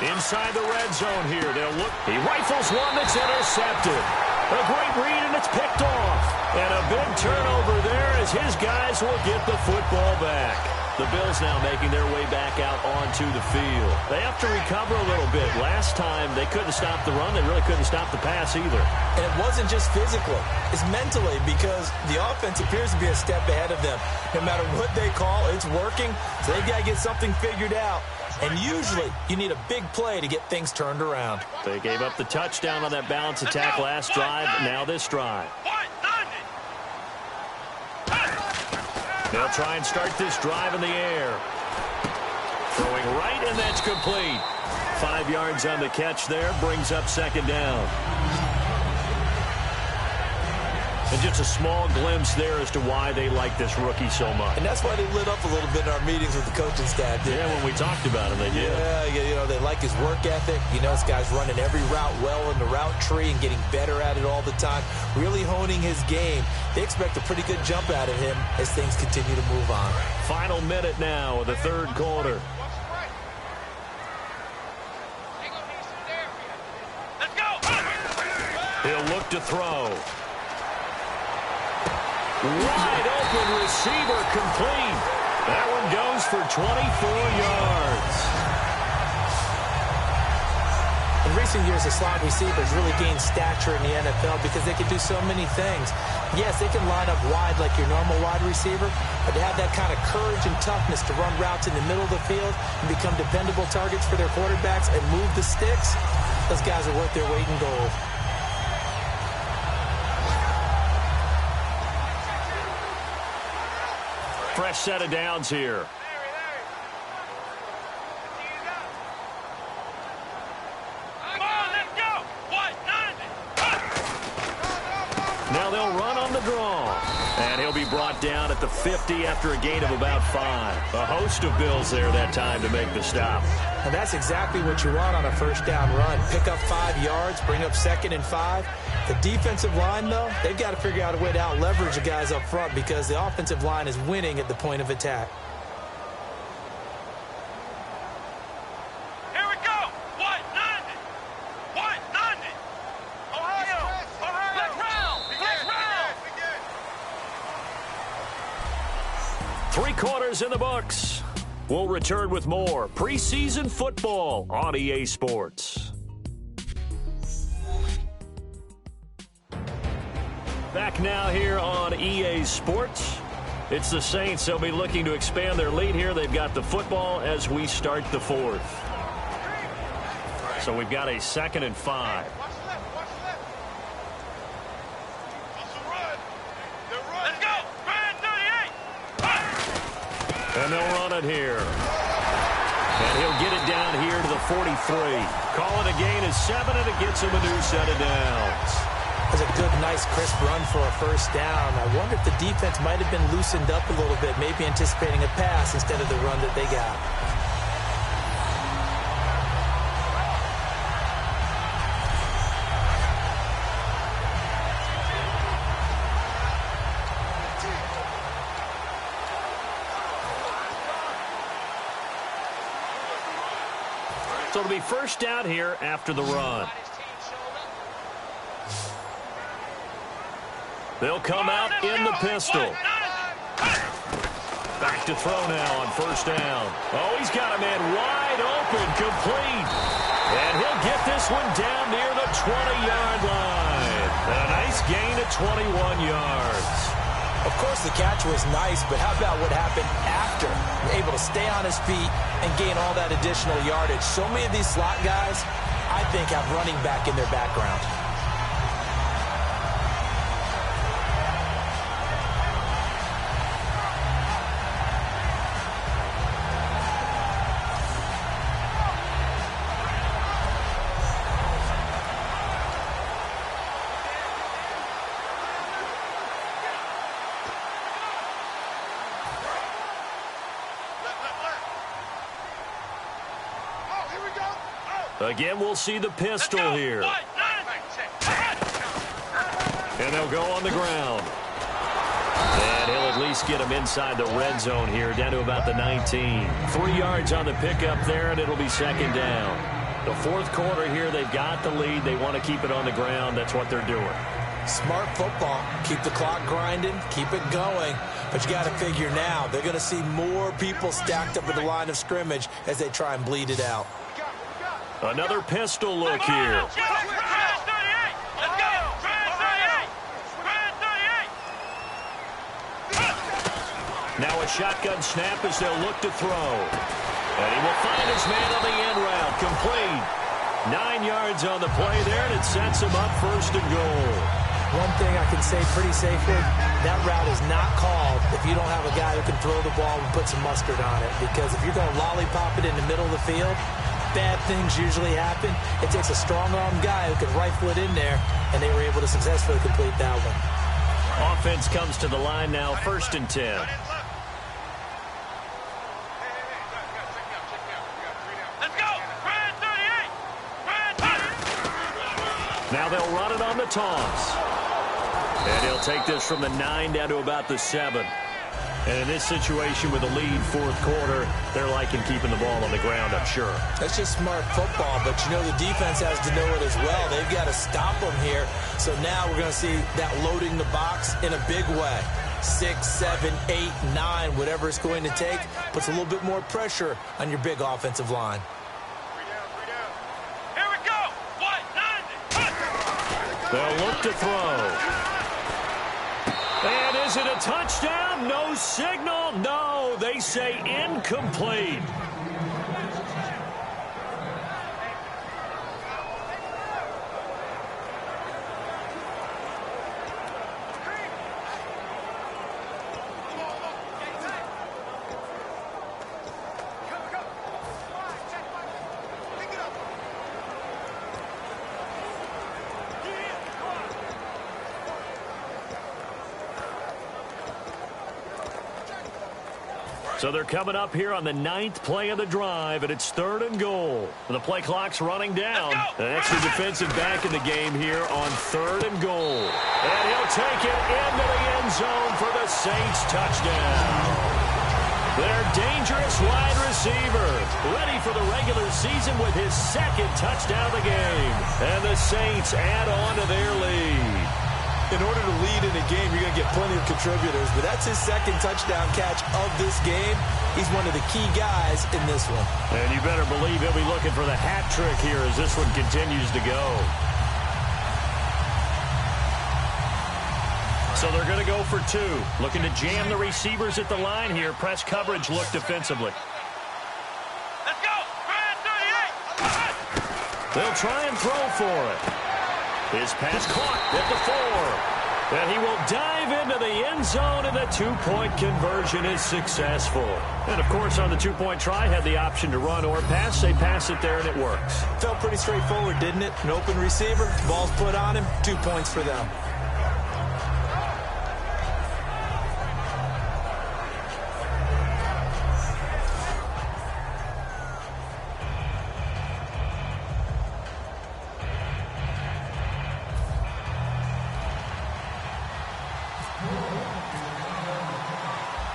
Inside the red zone here. They'll look. He rifles one that's intercepted. A great read, and it's picked off. And a big turnover there as his guys will get the football back. The Bills now making their way back out onto the field. They have to recover a little bit. Last time they couldn't stop the run. They really couldn't stop the pass either. And it wasn't just physical. It's mentally, because the offense appears to be a step ahead of them. No matter what they call, it's working. So they've got to get something figured out. And usually, you need a big play to get things turned around. They gave up the touchdown on that balance attack last drive, now this drive. They'll try and start this drive in the air. Throwing right, and that's complete. 5 yards on the catch there, brings up 2nd down. And just a small glimpse there as to why they like this rookie so much. And that's why they lit up a little bit in our meetings with the coaching staff. Yeah, when we talked about him, they did. Yeah, you know, they like his work ethic. You know, this guy's running every route well in the route tree and getting better at it all the time, really honing his game. They expect a pretty good jump out of him as things continue to move on. Final minute now of the 3rd quarter. Let's go! He'll look to throw. Wide open receiver, complete. That one goes for 24 yards. In recent years, the slot receivers really gained stature in the NFL because they can do so many things. Yes, they can line up wide like your normal wide receiver, but to have that kind of courage and toughness to run routes in the middle of the field and become dependable targets for their quarterbacks and move the sticks, those guys are worth their weight in gold. Fresh set of downs here. Now they'll run on the draw. And he'll be brought down at the 50 after a gain of about 5. A host of Bills there that time to make the stop. And that's exactly what you want on a first down run. Pick up 5 yards, bring up 2nd and 5. The defensive line, though, they've got to figure out a way to out-leverage the guys up front because the offensive line is winning at the point of attack. Here we go. White 90. White 90. Ohio. Let's round. Let's round. 3 quarters in the books. We'll return with more preseason football on EA Sports. Back now here on EA Sports. It's the Saints. They'll be looking to expand their lead here. They've got the football as we start the 4th. So we've got a 2nd and 5. Let's go. Grand 38. And they'll run it here. And he'll get it down here to the 43. Calling a gain of 7, and it gets him a new set of downs. That's a good, nice, crisp run for a first down. I wonder if the defense might have been loosened up a little bit, maybe anticipating a pass instead of the run that they got. So it'll be first down here after the run. They'll come out in the pistol. Back to throw now on first down. Oh, he's got a man wide open, complete. And he'll get this one down near the 20-yard line. A nice gain of 21 yards. Of course, the catch was nice, but how about what happened after? Able to stay on his feet and gain all that additional yardage. So many of these slot guys, I think, have running back in their background. Again, we'll see the pistol here. And they'll go on the ground. And he'll at least get him inside the red zone here, down to about the 19. 3 yards on the pickup there, and it'll be 2nd down. The 4th quarter here, they've got the lead. They want to keep it on the ground. That's what they're doing. Smart football. Keep the clock grinding. Keep it going. But you got to figure now, they're going to see more people stacked up at the line of scrimmage as they try and bleed it out. Another pistol look here. Now a shotgun snap as they'll look to throw. And he will find his man on the end route. Complete. 9 yards on the play there, and it sets him up 1st and goal. One thing I can say pretty safely, that route is not called if you don't have a guy who can throw the ball and put some mustard on it. Because if you're going to lollipop it in the middle of the field, bad things usually happen. It takes a strong-armed guy who can rifle it in there, and they were able to successfully complete that one. Offense comes to the line now, 1st and 10. Let's go! Grand 38! Grand 30! Now they'll run it on the toss. And he'll take this from the 9 down to about the 7. And in this situation with the lead 4th quarter, they're liking keeping the ball on the ground, I'm sure. That's just smart football, but you know the defense has to know it as well. They've got to stop them here. So now we're going to see that loading the box in a big way. 6, 7, 8, 9, whatever it's going to take, puts a little bit more pressure on your big offensive line. Here we go! They'll look to throw. And is it a touchdown? No signal. No, they say incomplete. So they're coming up here on the 9th play of the drive, and it's 3rd and goal. The play clock's running down. That's the defensive back in the game here on 3rd and goal. And he'll take it into the end zone for the Saints touchdown. Their dangerous wide receiver, ready for the regular season with his 2nd touchdown of the game. And the Saints add on to their lead. In order to lead in a game, you're going to get plenty of contributors, but that's his 2nd touchdown catch of this game. He's one of the key guys in this one. And you better believe he'll be looking for the hat trick here as this one continues to go. So they're going to go for 2. Looking to jam the receivers at the line here. Press coverage look defensively. Let's go! 38! They'll try and throw for it. His pass caught at the 4. And he will dive into the end zone, and the 2-point conversion is successful. And, of course, on the 2-point try, had the option to run or pass. They pass it there, and it works. Felt pretty straightforward, didn't it? An open receiver, ball's put on him, 2 points for them.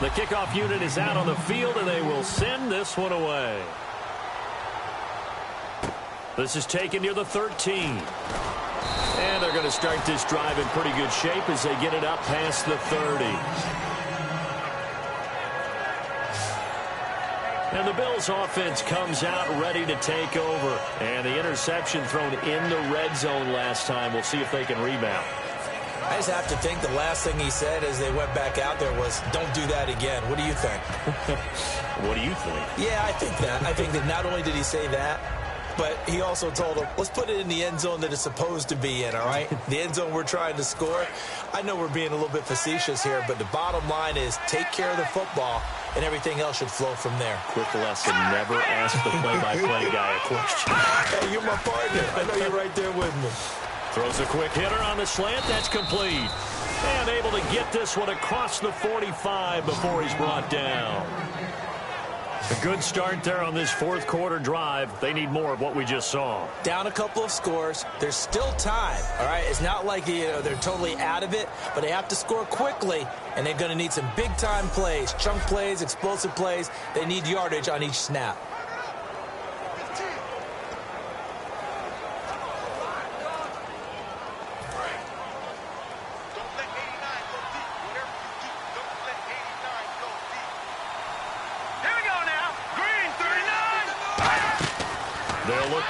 The kickoff unit is out on the field, and they will send this one away. This is taken near the 13. And they're going to start this drive in pretty good shape as they get it up past the 30. And the Bills offense comes out ready to take over. And the interception thrown in the red zone last time. We'll see if they can rebound. I just have to think the last thing he said as they went back out there was, don't do that again. What do you think? What do you think? Yeah, I think that. I think that not only did he say that, but he also told them, let's put it in the end zone that it's supposed to be in, all right? The end zone we're trying to score. I know we're being a little bit facetious here, but the bottom line is take care of the football, and everything else should flow from there. Quick lesson, never ask the play-by-play guy a question. Hey, you're my partner. I know you're right there with me. Throws a quick hitter on the slant. That's complete. And able to get this one across the 45 before he's brought down. A good start there on this 4th quarter drive. They need more of what we just saw. Down a couple of scores. There's still time, all right? It's not like, they're totally out of it, but they have to score quickly, and they're going to need some big-time plays, chunk plays, explosive plays. They need yardage on each snap.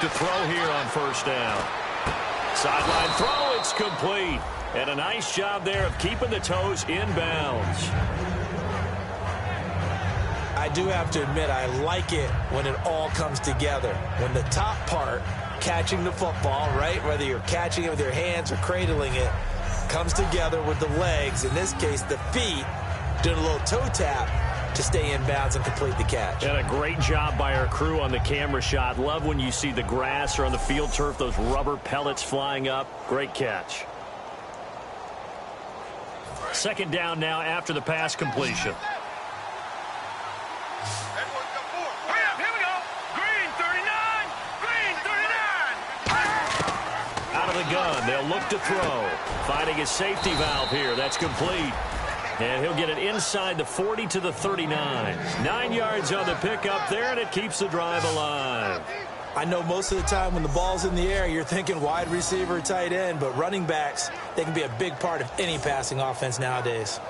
To throw here on 1st down. Sideline throw, it's complete. And a nice job there of keeping the toes in bounds. I do have to admit, I like it when it all comes together. When the top part, catching the football, right, whether you're catching it with your hands or cradling it, comes together with the legs, in this case the feet, doing a little toe tap to stay in bounds and complete the catch. And a great job by our crew on the camera shot. Love when you see the grass or on the field turf, those rubber pellets flying up. Great catch. 2nd down now after the pass completion. Here we go. Green 39. Green 39. Out of the gun. They'll look to throw. Finding his safety valve here. That's complete. And he'll get it inside the 40 to the 39. 9 yards on the pickup there, and it keeps the drive alive. I know most of the time when the ball's in the air, you're thinking wide receiver, tight end, but running backs, they can be a big part of any passing offense nowadays.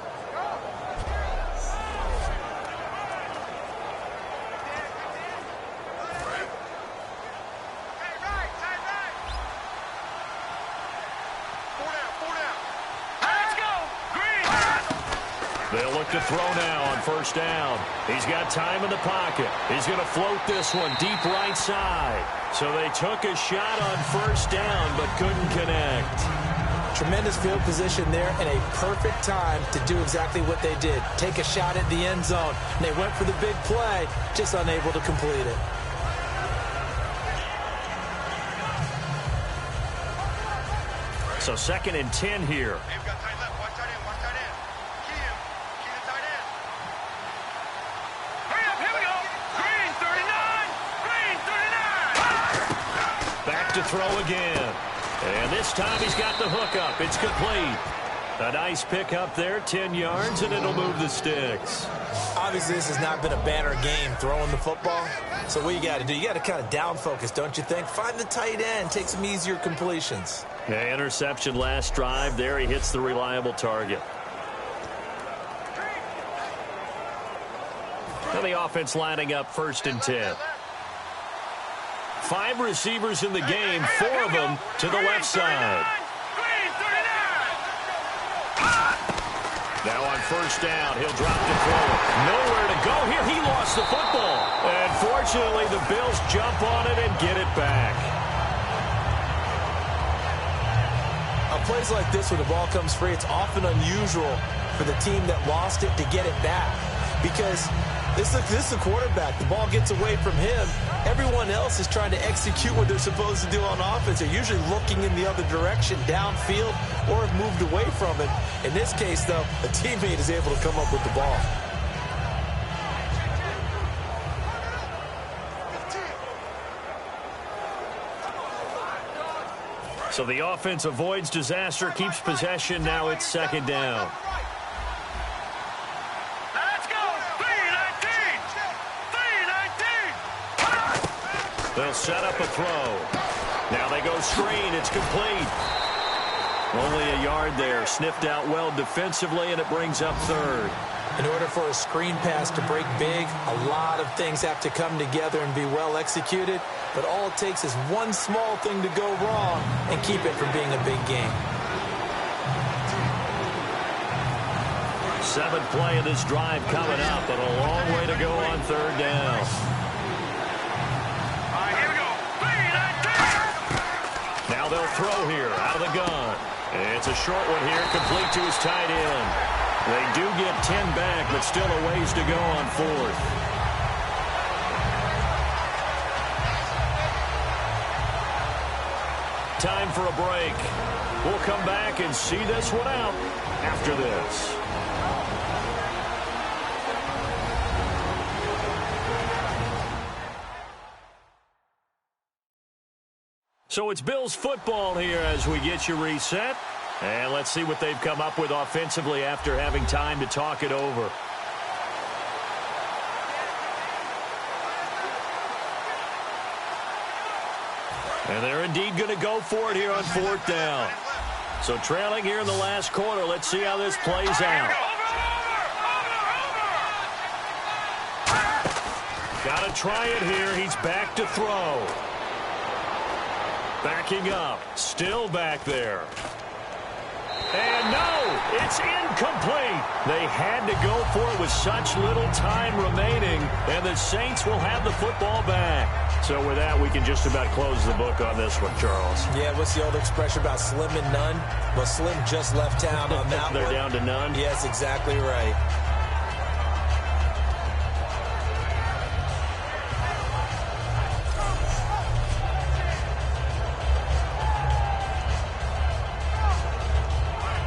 They'll look to throw now on first down. He's got time in the pocket. He's going to float this one deep right side. So they took a shot on first down but couldn't connect. Tremendous field position there and a perfect time to do exactly what they did. Take a shot at the end zone. And they went for the big play, just unable to complete it. So 2nd and 10 here. They've got tight left. Watch tight end. Watch tight end. Key him. Key the tight end. Hurry up. Here we go. Green 39. Green 39. Back to throw again. And this time he's got the hook up. It's complete. A nice pick up there, 10 yards, and it'll move the sticks. Obviously, this has not been a banner game throwing the football. So what you got to do, you got to kind of down focus, don't you think? Find the tight end, take some easier completions. Yeah, interception last drive. There he hits the reliable target. Now the offense lining up 1st and 10. 5 receivers in the game, 4 of them to the left side. Now on first down, he'll drop the throw. Nowhere to go here. He lost the football. And fortunately, the Bills jump on it and get it back. On plays like this where the ball comes free, it's often unusual for the team that lost it to get it back. Because this is the quarterback. The ball gets away from him. Everyone else is trying to execute what they're supposed to do on offense. They're usually looking in the other direction, downfield, or have moved away from it. In this case, though, a teammate is able to come up with the ball. So the offense avoids disaster, keeps possession. Now it's 2nd down. They'll set up a throw. Now they go screen. It's complete. Only a yard there. Sniffed out well defensively, and it brings up 3rd. In order for a screen pass to break big, a lot of things have to come together and be well executed. But all it takes is one small thing to go wrong and keep it from being a big game. 7th play of this drive coming up, but a long way to go on 3rd down. Now they'll throw here out of the gun. It's a short one here, complete to his tight end. They do get 10 back, but still a ways to go on 4th. Time for a break. We'll come back and see this one out after this. So it's Bills football here as we get you reset. And let's see what they've come up with offensively after having time to talk it over. And they're indeed going to go for it here on 4th down. So trailing here in the last quarter. Let's see how this plays out. Got to try it here. He's back to throw. Backing up. Still back there. And no, it's incomplete. They had to go for it with such little time remaining, and the Saints will have the football back. So with that, we can just about close the book on this one, Charles. Yeah, what's the old expression about slim and none? Well, Slim just left town on that They're down to none? Yes, exactly right.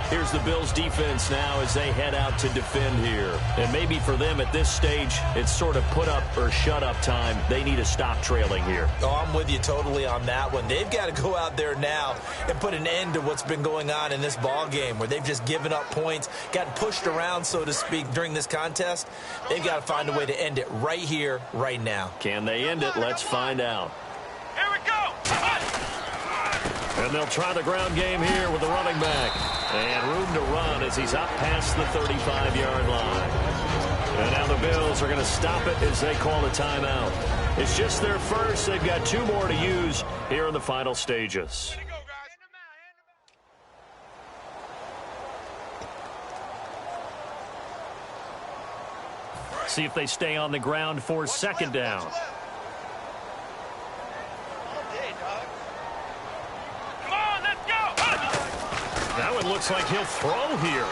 Here's the Bills defense now as they head out to defend here. And maybe for them at this stage, it's sort of put up or shut up time. They need to stop trailing here. Oh, I'm with you totally on that one. They've got to go out there now and put an end to what's been going on in this ball game where they've just given up points, gotten pushed around, so to speak, during this contest. They've got to find a way to end it right here, right now. Can they end it? Let's find out. Here we go. And they'll try the ground game here with the running back. And room to run as he's up past the 35-yard line. And now the Bills are going to stop it as they call a timeout. It's just their first. They've got 2 more to use here in the final stages. See if they stay on the ground for second down. Come on, let's go. That one looks like he'll throw here.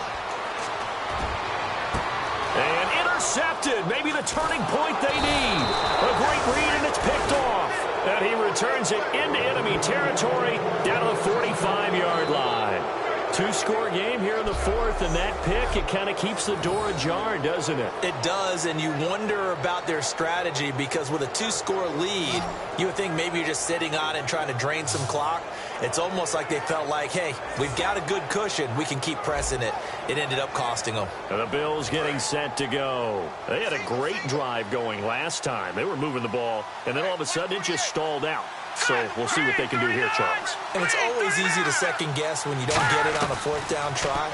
And intercepted. Maybe the turning point they need. A great read, and it's picked off. And he returns it into enemy territory down to the 45-yard line. Two-score game here in the fourth, and that pick, it kind of keeps the door ajar, doesn't it? It does, and you wonder about their strategy because with a two-score lead, you would think maybe you're just sitting on it and trying to drain some clock. It's almost like they felt like, hey, we've got a good cushion. We can keep pressing it. It ended up costing them. And the Bills getting set to go. They had a great drive going last time. They were moving the ball, and then all of a sudden it just stalled out. So we'll see what they can do here, Charles. And it's always easy to second guess when you don't get it on a fourth down try.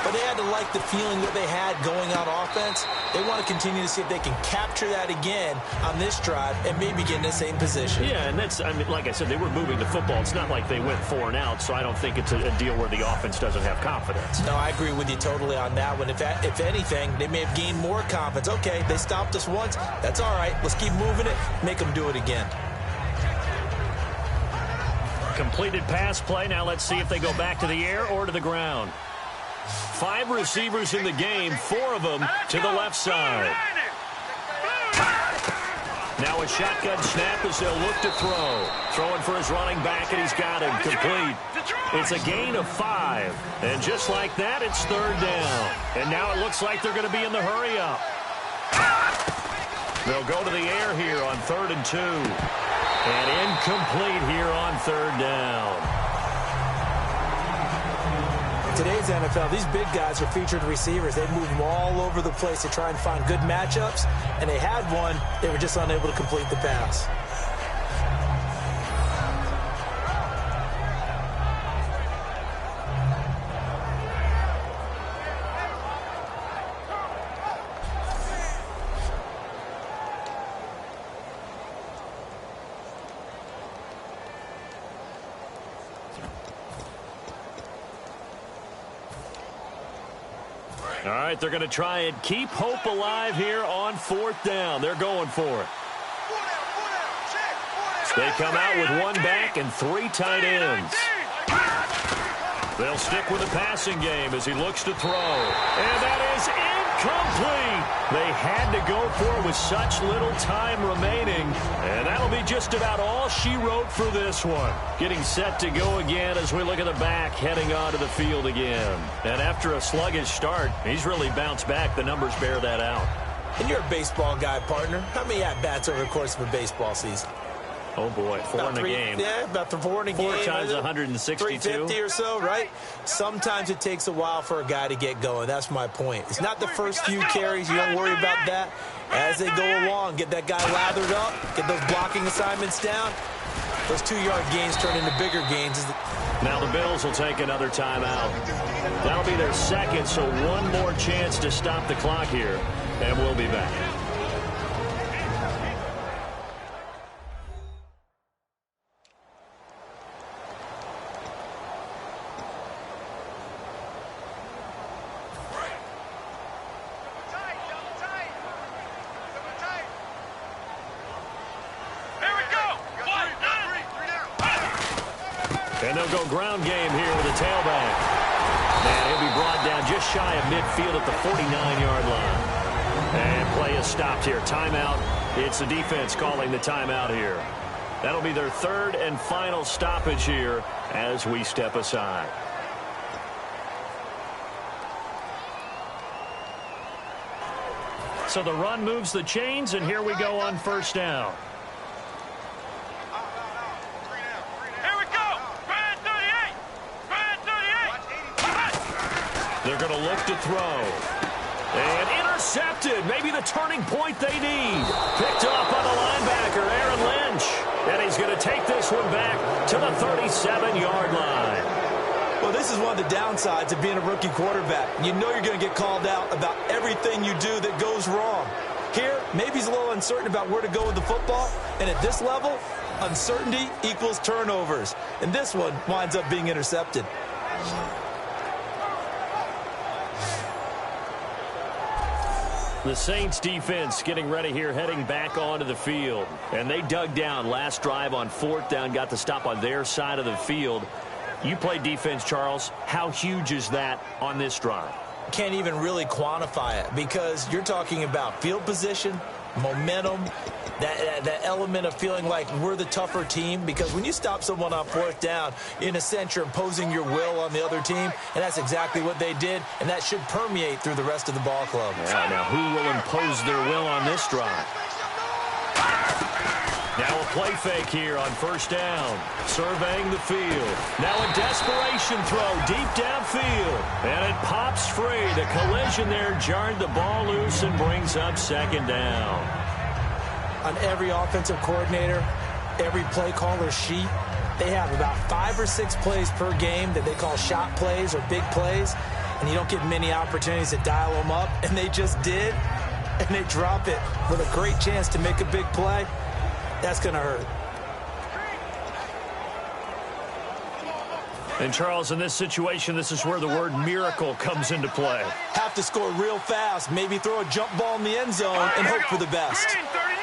But they had to like the feeling that they had going on offense. They want to continue to see if they can capture that again on this drive and maybe get in the same position. Yeah, and that's, I mean, like I said, they were moving the football. It's not like they went 4 and out, so I don't think it's a deal where the offense doesn't have confidence. No, I agree with you totally on that one. If anything, they may have gained more confidence. Okay, they stopped us once. That's all right. Let's keep moving it. Make them do it again. Completed pass play. Now let's see if they go back to the air or to the ground. 5 receivers in the game, 4 of them to the left side. Now a shotgun snap as they'll look to throw. Throwing for his running back, and he's got him complete. It's a gain of 5. And just like that, it's third down. And now it looks like they're going to be in the hurry up. They'll go to the air here on 3rd and 2. And incomplete here on third down. In today's NFL, these big guys are featured receivers. They move them all over the place to try and find good matchups. And they had one. They were just unable to complete the pass. All right, they're going to try and keep hope alive here on 4th down. They're going for it. They come out with 1 back and 3 tight ends. They'll stick with the passing game as he looks to throw. And that is incomplete. They had to go for it with such little time remaining. And that'll be just about all she wrote for this one. Getting set to go again as we look at the back heading onto the field again. And after a sluggish start, he's really bounced back. The numbers bear that out. And you're a baseball guy, partner. How many at-bats over the course of a baseball season? Oh, boy, 4 in a game. Yeah, about 4 in a game. 4 times 162. 350 or so, right? Sometimes it takes a while for a guy to get going. That's my point. It's not the first few carries. You don't worry about that. As they go along, get that guy lathered up, get those blocking assignments down. Those 2-yard gains turn into bigger gains. Now the Bills will take another timeout. That'll be their second, so one more chance to stop the clock here, and we'll be back. And they'll go ground game here with a tailback. And he'll be brought down just shy of midfield at the 49-yard line. And play is stopped here. Timeout. It's the defense calling the timeout here. That'll be their 3rd and final stoppage here as we step aside. So the run moves the chains, and here we go on 1st down. They're going to look to throw. And intercepted. Maybe the turning point they need. Picked up by the linebacker, Aaron Lynch. And he's going to take this one back to the 37-yard line. Well, this is one of the downsides of being a rookie quarterback. You know you're going to get called out about everything you do that goes wrong. Here, maybe he's a little uncertain about where to go with the football. And at this level, uncertainty equals turnovers. And this one winds up being intercepted. The Saints defense getting ready here, heading back onto the field. And they dug down last drive on 4th down, got the stop on their side of the field. You play defense, Charles. How huge is that on this drive? Can't even really quantify it because you're talking about field position, momentum, that element of feeling like we're the tougher team, because when you stop someone on 4th down, in a sense, you're imposing your will on the other team, and that's exactly what they did, and that should permeate through the rest of the ball club. Yeah, now who will impose their will on this drive? Now a play fake here on 1st down. Surveying the field. Now a desperation throw deep downfield. And it pops free. The collision there jarred the ball loose and brings up 2nd down. On every offensive coordinator, every play caller sheet, they have about 5 or 6 plays per game that they call shot plays or big plays, and you don't get many opportunities to dial them up, and they just did, and they drop it with a great chance to make a big play. That's going to hurt. And, Charles, in this situation, this is where the word miracle comes into play. Have to score real fast, maybe throw a jump ball in the end zone and hope for the best. Green 39!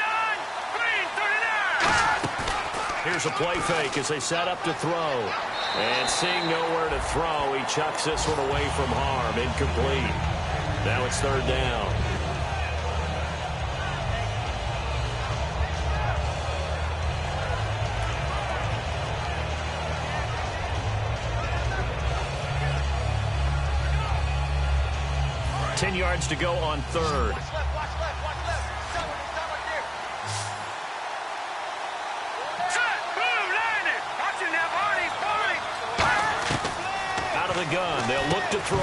Green 39! Here's a play fake as they set up to throw. And seeing nowhere to throw, he chucks this one away from harm. Incomplete. Now it's 3rd down. Yards to go on 3rd. Out of the gun, they'll look to throw.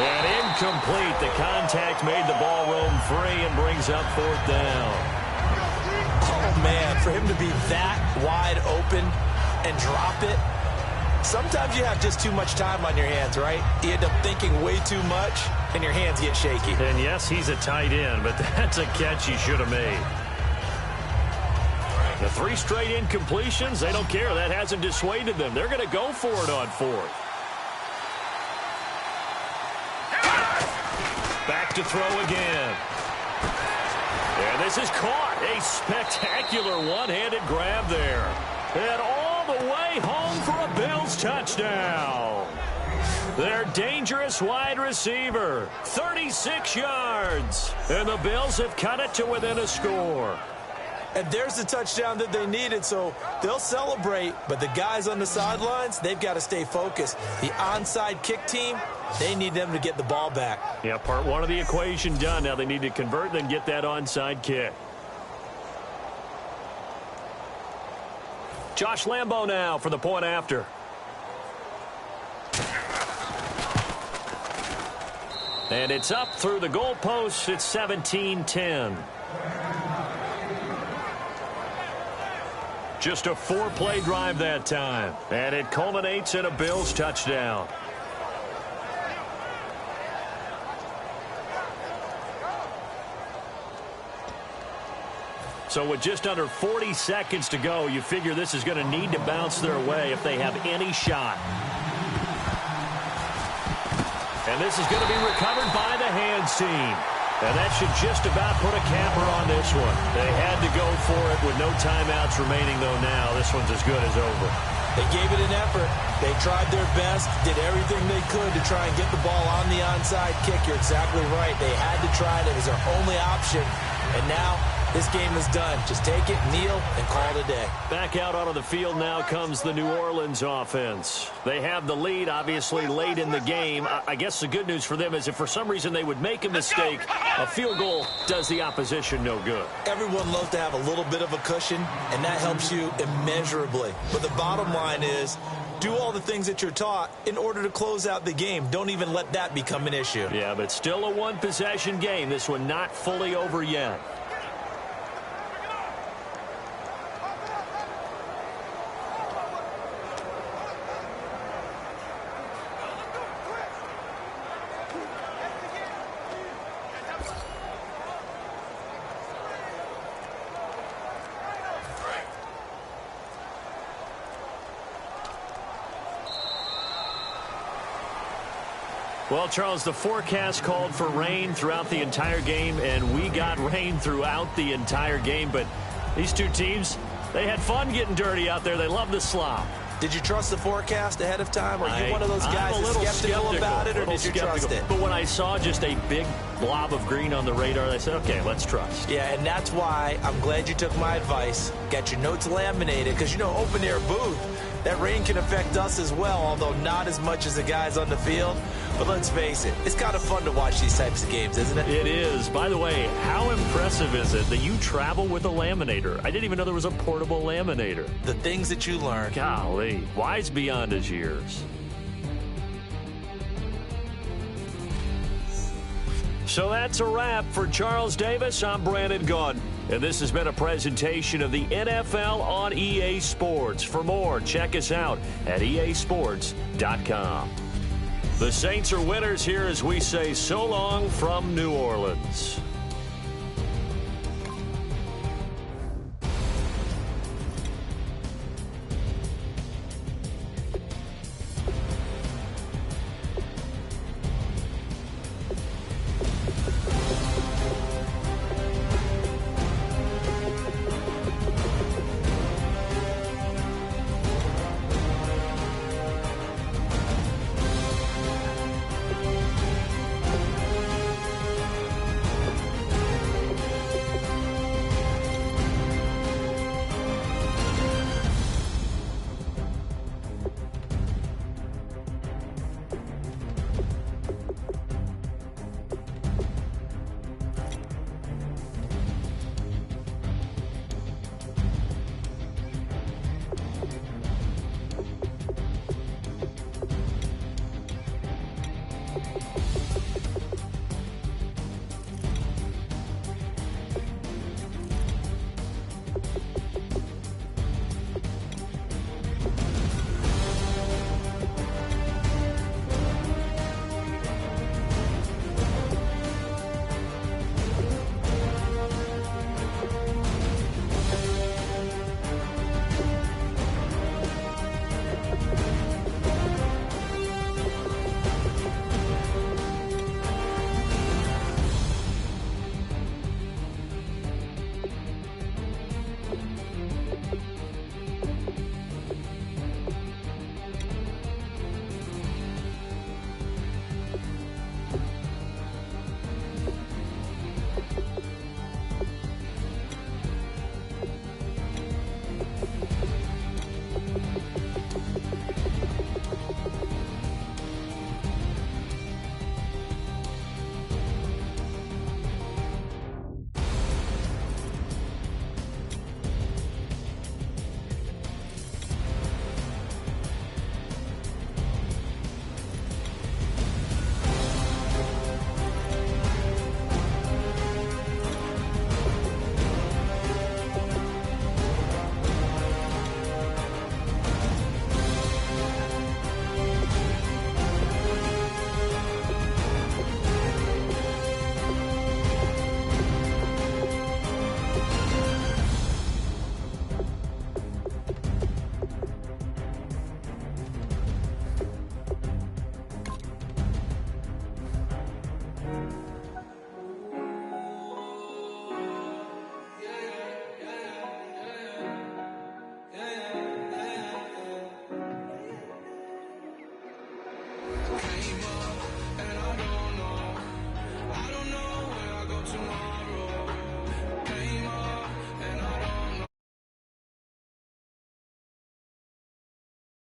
And incomplete. The contact made the ball roam free and brings up 4th down. Oh, man, for him to be that wide open and drop it. Sometimes you have just too much time on your hands, right? You end up thinking way too much, and your hands get shaky. And yes, he's a tight end, but that's a catch he should have made. The 3 straight incompletions, they don't care. That hasn't dissuaded them. They're going to go for it on 4th. Back to throw again. And this is caught. A spectacular one-handed grab there. And all the way home for a Bills touchdown. Their dangerous wide receiver, 36 yards. And the Bills have cut it to within a score. And there's the touchdown that they needed, so they'll celebrate. But the guys on the sidelines, they've got to stay focused. The onside kick team, they need them to get the ball back. Yeah, part 1 of the equation done. Now they need to convert and then get that onside kick. Josh Lambo now for the point after. And it's up through the goalposts. It's 17-10. Just a 4-play drive that time. And it culminates in a Bills touchdown. So with just under 40 seconds to go, you figure this is going to need to bounce their way if they have any shot. And this is going to be recovered by the hands team. And that should just about put a capper on this one. They had to go for it with no timeouts remaining, though now this one's as good as over. They gave it an effort. They tried their best, did everything they could to try and get the ball on the onside kick. You're exactly right. They had to try it. It was their only option. And now this game is done. Just take it, kneel, and call it a day. Back out onto the field now comes the New Orleans offense. They have the lead, obviously, late in the game. I guess the good news for them is if for some reason they would make a mistake, a field goal does the opposition no good. Everyone loves to have a little bit of a cushion, and that helps you immeasurably. But the bottom line is, do all the things that you're taught in order to close out the game. Don't even let that become an issue. Yeah, but still a one-possession game. This one not fully over yet. Well, Charles, the forecast called for rain throughout the entire game, and we got rain throughout the entire game. But these two teams, they had fun getting dirty out there. They love the slop. Did you trust the forecast ahead of time? Are you one of those guys that's skeptical about it, or did you trust it? But when I saw just a big blob of green on the radar, I said, okay, let's trust. Yeah, and that's why I'm glad you took my advice. Get your notes laminated, because, you know, open-air booth, that rain can affect us as well, although not as much as the guys on the field. But let's face it, it's kind of fun to watch these types of games, isn't it? It is. By the way, how impressive is it that you travel with a laminator? I didn't even know there was a portable laminator. The things that you learn. Golly, wise beyond his years. So that's a wrap for Charles Davis. I'm Brandon Gaudin, and this has been a presentation of the NFL on EA Sports. For more, check us out at easports.com. The Saints are winners here as we say so long from New Orleans.